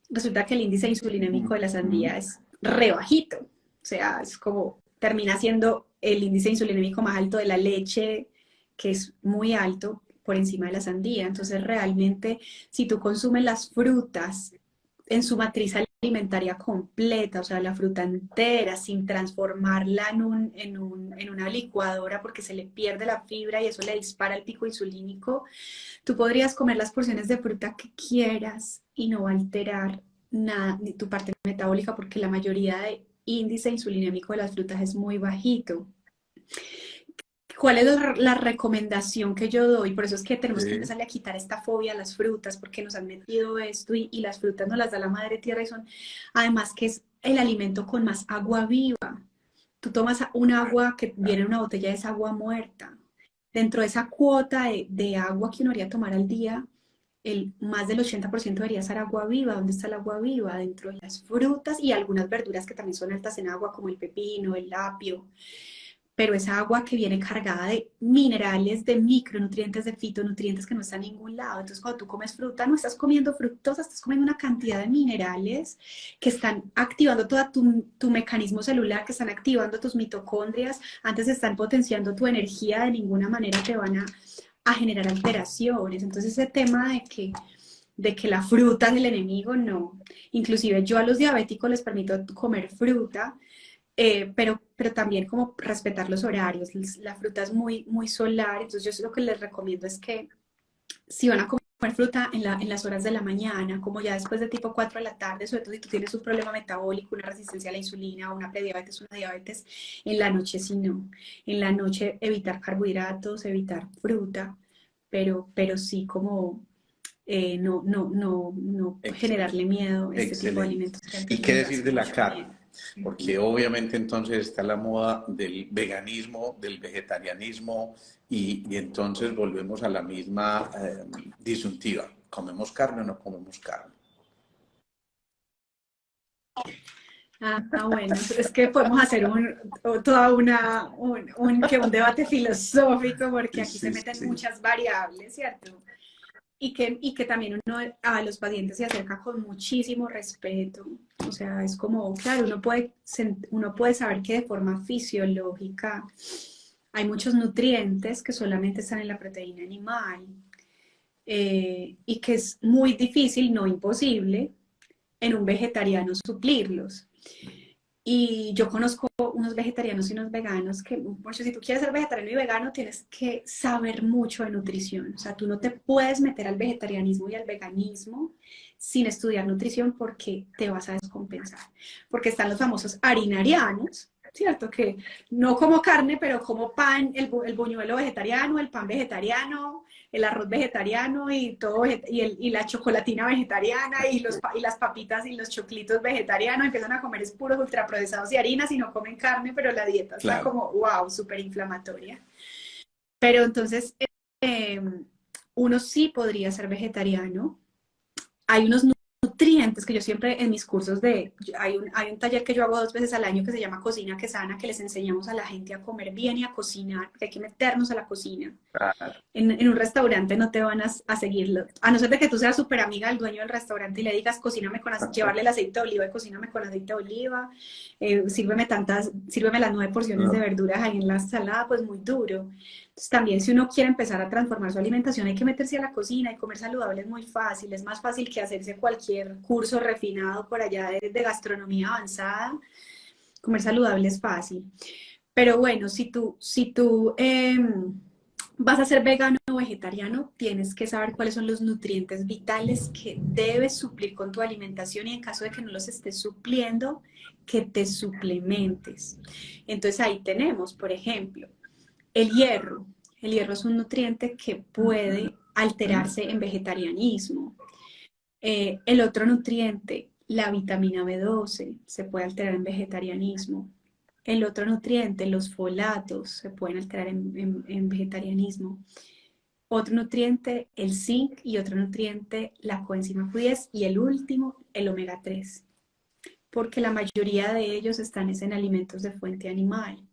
Resulta que el índice insulinémico de la sandía es re bajito, o sea, es como, termina siendo el índice insulinémico más alto de la leche, que es muy alto por encima de la sandía. Entonces, realmente, si tú consumes las frutas en su matriz alimentaria completa, o sea, la fruta entera, sin transformarla en una licuadora porque se le pierde la fibra y eso le dispara el pico insulínico, tú podrías comer las porciones de fruta que quieras y no va a alterar nada, ni tu parte metabólica, porque la mayoría de índice insulinémico de las frutas es muy bajito. ¿Cuál es la recomendación que yo doy? Por eso es que tenemos que Sí, empezarle a quitar esta fobia a las frutas, porque nos han metido esto y las frutas nos las da la madre tierra y son, además que es el alimento con más agua viva. Tú tomas un agua que viene en una botella, es agua muerta. Dentro de esa cuota de agua que uno debería tomar al día, más del 80% debería ser agua viva. ¿Dónde está el agua viva? Dentro de las frutas y algunas verduras que también son altas en agua, como el pepino, el apio, pero esa agua que viene cargada de minerales, de micronutrientes, de fitonutrientes que no están en ningún lado. Entonces, cuando tú comes fruta, no estás comiendo fructosa, estás comiendo una cantidad de minerales que están activando todo tu mecanismo celular, que están activando tus mitocondrias, antes están potenciando tu energía, de ninguna manera te van a generar alteraciones. Entonces, ese tema de que la fruta es el enemigo, no. Inclusive yo a los diabéticos les permito comer fruta, pero también como respetar los horarios. La fruta es muy, muy solar, entonces yo lo que les recomiendo es que si van a comer fruta en las horas de la mañana, como ya después de tipo 4 de la tarde, sobre todo si tú tienes un problema metabólico, una resistencia a la insulina, una prediabetes, una diabetes, en la noche sí no. En la noche evitar carbohidratos, evitar fruta, pero sí como no generarle excelente, miedo a este tipo de excelente. alimentos que ¿Y antes qué nos da decir de la mucho carne? miedo. Porque Ujú. obviamente entonces está la moda del veganismo, del vegetarianismo, y entonces volvemos a la misma disyuntiva. ¿Comemos carne o no comemos carne? Bueno, es que podemos hacer un debate filosófico porque aquí se Sí, meten sí, muchas variables, ¿cierto? Y que también uno a los pacientes se acerca con muchísimo respeto. O sea, es como, claro, uno puede saber que de forma fisiológica hay muchos nutrientes que solamente están en la proteína animal, y que es muy difícil, no imposible, en un vegetariano suplirlos. Y yo conozco unos vegetarianos y unos veganos que, por si tú quieres ser vegetariano y vegano, tienes que saber mucho de nutrición. O sea, tú no te puedes meter al vegetarianismo y al veganismo sin estudiar nutrición porque te vas a descompensar. Porque están los famosos harinarianos, ¿cierto? Que no como carne, pero como pan, el buñuelo vegetariano, el pan vegetariano, el arroz vegetariano y todo y la chocolatina vegetariana y las papitas y los choclitos vegetarianos, empiezan a comer es puros ultraprocesados y harinas y no comen carne, pero la dieta está claro. como wow, súper inflamatoria. Pero entonces eh, uno sí podría ser vegetariano. Hay unos nutrientes que yo siempre en mis cursos hay un taller que yo hago 2 veces al año que se llama Cocina que Sana, que les enseñamos a la gente a comer bien y a cocinar, porque hay que meternos a la cocina. Claro, En un restaurante no te van a seguirlo, a no ser de que tú seas súper amiga del dueño del restaurante y le digas, llevarle el aceite de oliva y cocíname con aceite de oliva, sírveme las 9 porciones de no, verduras ahí en la ensalada, pues muy duro. Entonces también si uno quiere empezar a transformar su alimentación hay que meterse a la cocina y comer saludable es muy fácil, es más fácil que hacerse cualquier curso refinado por allá de gastronomía avanzada, comer saludable es fácil. Pero bueno, si tú vas a ser vegano o vegetariano, tienes que saber cuáles son los nutrientes vitales que debes suplir con tu alimentación y en caso de que no los estés supliendo, que te suplementes. Entonces ahí tenemos, por ejemplo, el hierro. El hierro es un nutriente que puede alterarse en vegetarianismo. El otro nutriente, la vitamina B12, se puede alterar en vegetarianismo. El otro nutriente, los folatos, se pueden alterar en vegetarianismo. Otro nutriente, el zinc, y otro nutriente, la coenzima Q10, y el último, el omega 3, porque la mayoría de ellos están en alimentos de fuente animal.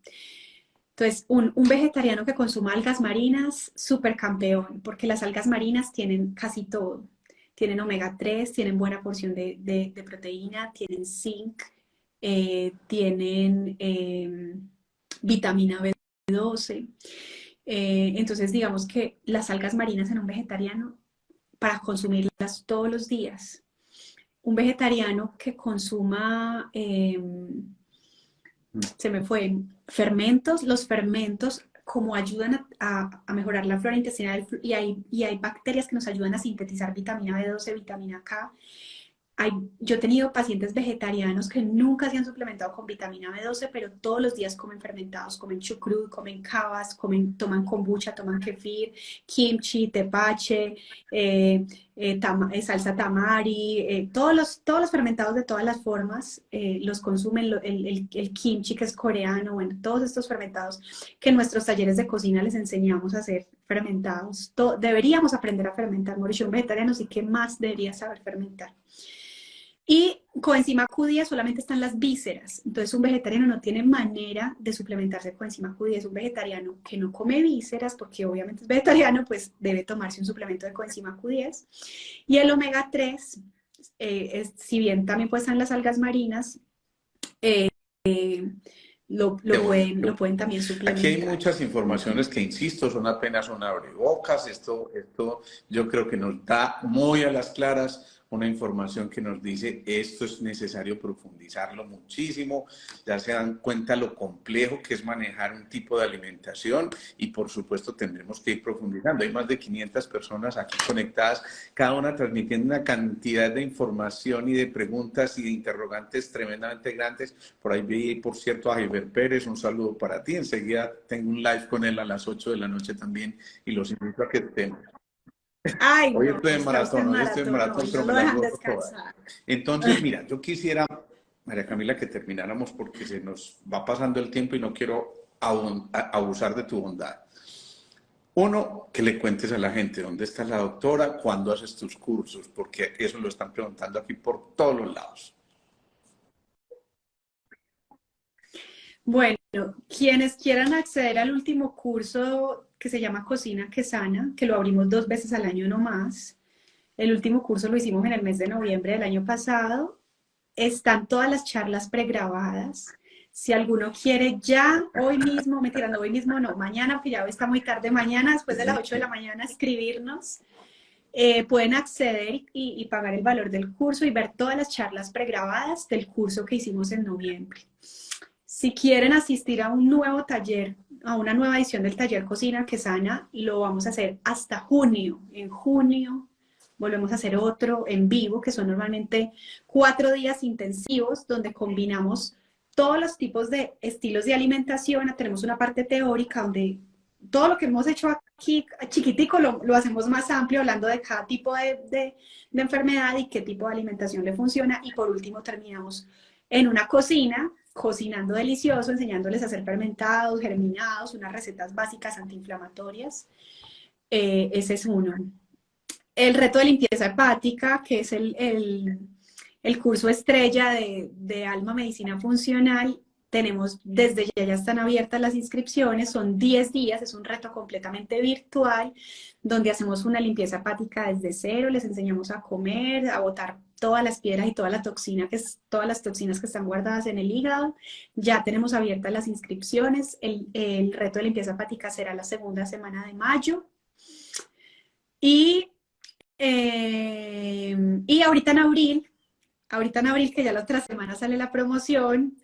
Entonces, un vegetariano que consuma algas marinas, súper campeón, porque las algas marinas tienen casi todo. Tienen omega 3, tienen buena porción de proteína, tienen zinc, tienen vitamina B12. Entonces, digamos que las algas marinas en un vegetariano, para consumirlas todos los días. Un vegetariano que consuma se me fue, fermentos, los fermentos como ayudan a mejorar la flora intestinal y hay bacterias que nos ayudan a sintetizar vitamina B12, vitamina K. yo he tenido pacientes vegetarianos que nunca se han suplementado con vitamina B12, pero todos los días comen fermentados, comen chucrut, comen kavas, toman kombucha, toman kefir, kimchi, tepache, salsa tamari, todos los fermentados de todas las formas los consumen, el kimchi que es coreano, bueno, todos estos fermentados que en nuestros talleres de cocina les enseñamos a hacer fermentados. Deberíamos aprender a fermentar, Mauricio, un vegetariano sí que más debería saber fermentar. Y coenzima Q10 solamente están las vísceras, entonces un vegetariano no tiene manera de suplementarse coenzima Q10. Un vegetariano que no come vísceras, porque obviamente es vegetariano, pues debe tomarse un suplemento de coenzima Q10. Y el omega 3, si bien también pueden las algas marinas, lo pueden también suplementar. Aquí hay muchas informaciones que, insisto, son apenas un abrebocas. Esto yo creo que nos da muy a las claras una información que nos dice esto es necesario profundizarlo muchísimo. Ya se dan cuenta lo complejo que es manejar un tipo de alimentación y por supuesto tendremos que ir profundizando. Hay más de 500 personas aquí conectadas, cada una transmitiendo una cantidad de información y de preguntas y de interrogantes tremendamente grandes. Por ahí vi, por cierto, a Javier Pérez, un saludo para ti. Enseguida tengo un live con él a las 8 de la noche también y los invito a que estemos. Ay, Hoy no, estoy en maratón, pero me la hago toda. Entonces, mira, yo quisiera, María Camila, que termináramos porque se nos va pasando el tiempo y no quiero abusar de tu bondad. Uno, que le cuentes a la gente dónde está la doctora, cuándo haces tus cursos, porque eso lo están preguntando aquí por todos los lados. Bueno, quienes quieran acceder al último curso que se llama Cocina que Sana, que lo abrimos 2 veces al año nomás. El último curso lo hicimos en el mes de noviembre del año pasado. Están todas las charlas pregrabadas. Si alguno quiere ya, hoy mismo, hoy mismo no, mañana, porque ya está muy tarde, mañana después de las 8 de la mañana, escribirnos. Pueden acceder y pagar el valor del curso y ver todas las charlas pregrabadas del curso que hicimos en noviembre. Si quieren asistir a un nuevo taller, a una nueva edición del taller Cocina que Sana, lo vamos a hacer hasta junio. En junio volvemos a hacer otro en vivo, que son normalmente 4 días intensivos, donde combinamos todos los tipos de estilos de alimentación. Tenemos una parte teórica donde todo lo que hemos hecho aquí chiquitico lo hacemos más amplio, hablando de cada tipo de enfermedad y qué tipo de alimentación le funciona. Y por último terminamos en una cocina, cocinando delicioso, enseñándoles a hacer fermentados, germinados, unas recetas básicas antiinflamatorias. Ese es uno. El reto de limpieza hepática, que es el curso estrella de Alma Medicina Funcional. Tenemos, desde ya están abiertas las inscripciones, son 10 días, es un reto completamente virtual, donde hacemos una limpieza hepática desde cero, les enseñamos a comer, a botar todas las piedras y todas las toxinas que están guardadas en el hígado. Ya tenemos abiertas las inscripciones. El reto de limpieza hepática será la segunda semana de mayo. Y ahorita en abril, que ya la otra semana sale la promoción,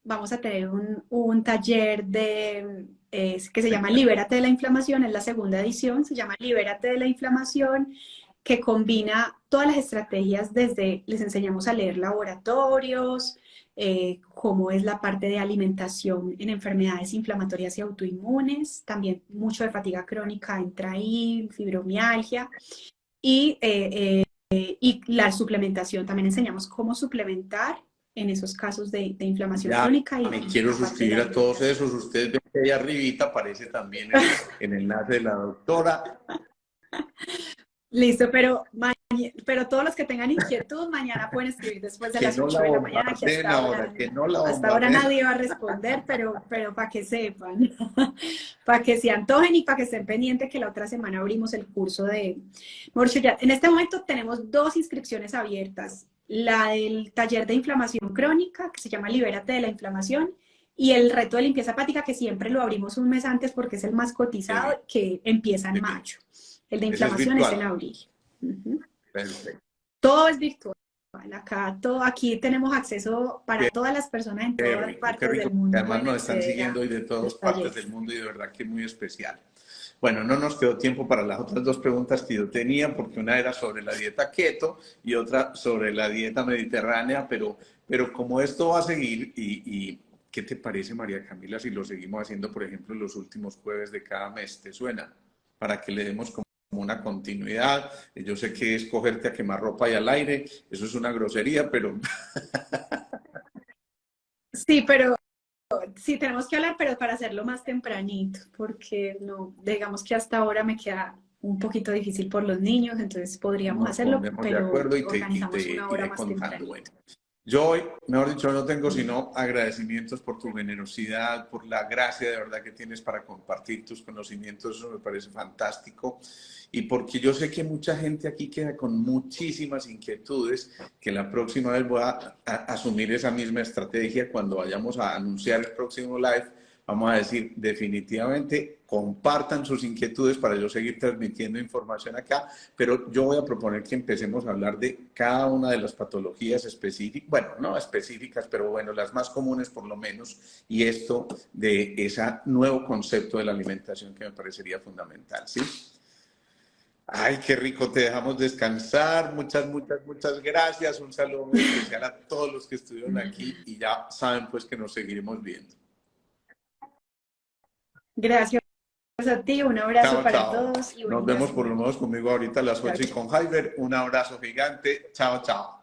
vamos a tener un taller que se llama Libérate de la Inflamación, es la segunda edición, se llama Libérate de la Inflamación, que combina todas las estrategias les enseñamos a leer laboratorios, cómo es la parte de alimentación en enfermedades inflamatorias y autoinmunes, también mucho de fatiga crónica entra ahí, fibromialgia, y la suplementación, también enseñamos cómo suplementar en esos casos de inflamación crónica. Me quiero suscribir a todos esos. Ustedes ven que ahí arribita aparece también el enlace de la doctora. Listo, pero todos los que tengan inquietud, mañana pueden escribir después de las 8 de la mañana. Hasta ahora nadie va a responder, pero para que sepan, para que se antojen y para que estén pendientes que la otra semana abrimos el curso de Mauricio. Ya, en este momento tenemos 2 inscripciones abiertas. La del taller de inflamación crónica, que se llama Libérate de la Inflamación, y el reto de limpieza hepática, que siempre lo abrimos un mes antes porque es el más cotizado, que empieza en mayo. El de inflamación es en abril. Perfecto. Todo es virtual. Aquí tenemos acceso para todas las personas en todas partes del mundo. Además nos están siguiendo hoy de todas partes del mundo y de verdad que es muy especial. Bueno, no nos quedó tiempo para las otras dos preguntas que yo tenía, porque una era sobre la dieta keto y otra sobre la dieta mediterránea, pero como esto va a seguir, ¿qué te parece, María Camila, si lo seguimos haciendo, por ejemplo, los últimos jueves de cada mes? ¿Te suena? Para que le demos como una continuidad. Yo sé que es cogerte a quemar ropa y al aire, eso es una grosería, pero Sí, pero sí tenemos que hablar, pero para hacerlo más tempranito, porque no, digamos que hasta ahora me queda un poquito difícil por los niños, entonces podríamos nos hacerlo, pondremos de pero acuerdo y te organizamos una hora iré más contando. Bueno, tempranito. yo hoy, mejor dicho, no tengo sino agradecimientos por tu generosidad, por la gracia de verdad que tienes para compartir tus conocimientos, eso me parece fantástico. Y porque yo sé que mucha gente aquí queda con muchísimas inquietudes, que la próxima vez voy a asumir esa misma estrategia cuando vayamos a anunciar el próximo live. Vamos a decir, definitivamente compartan sus inquietudes para yo seguir transmitiendo información acá, pero yo voy a proponer que empecemos a hablar de cada una de las patologías específicas, bueno, no específicas, pero bueno, las más comunes por lo menos, y esto de ese nuevo concepto de la alimentación que me parecería fundamental, ¿sí? Ay, qué rico, te dejamos descansar. Muchas, muchas, muchas gracias. Un saludo muy especial a todos los que estuvieron aquí y ya saben pues que nos seguiremos viendo. Gracias a ti, un abrazo Chao, para chao. todos y Nos buen día. vemos por lo menos conmigo ahorita a las Chao, 8 y chao. con Jaiber. Un abrazo gigante. Chao, chao.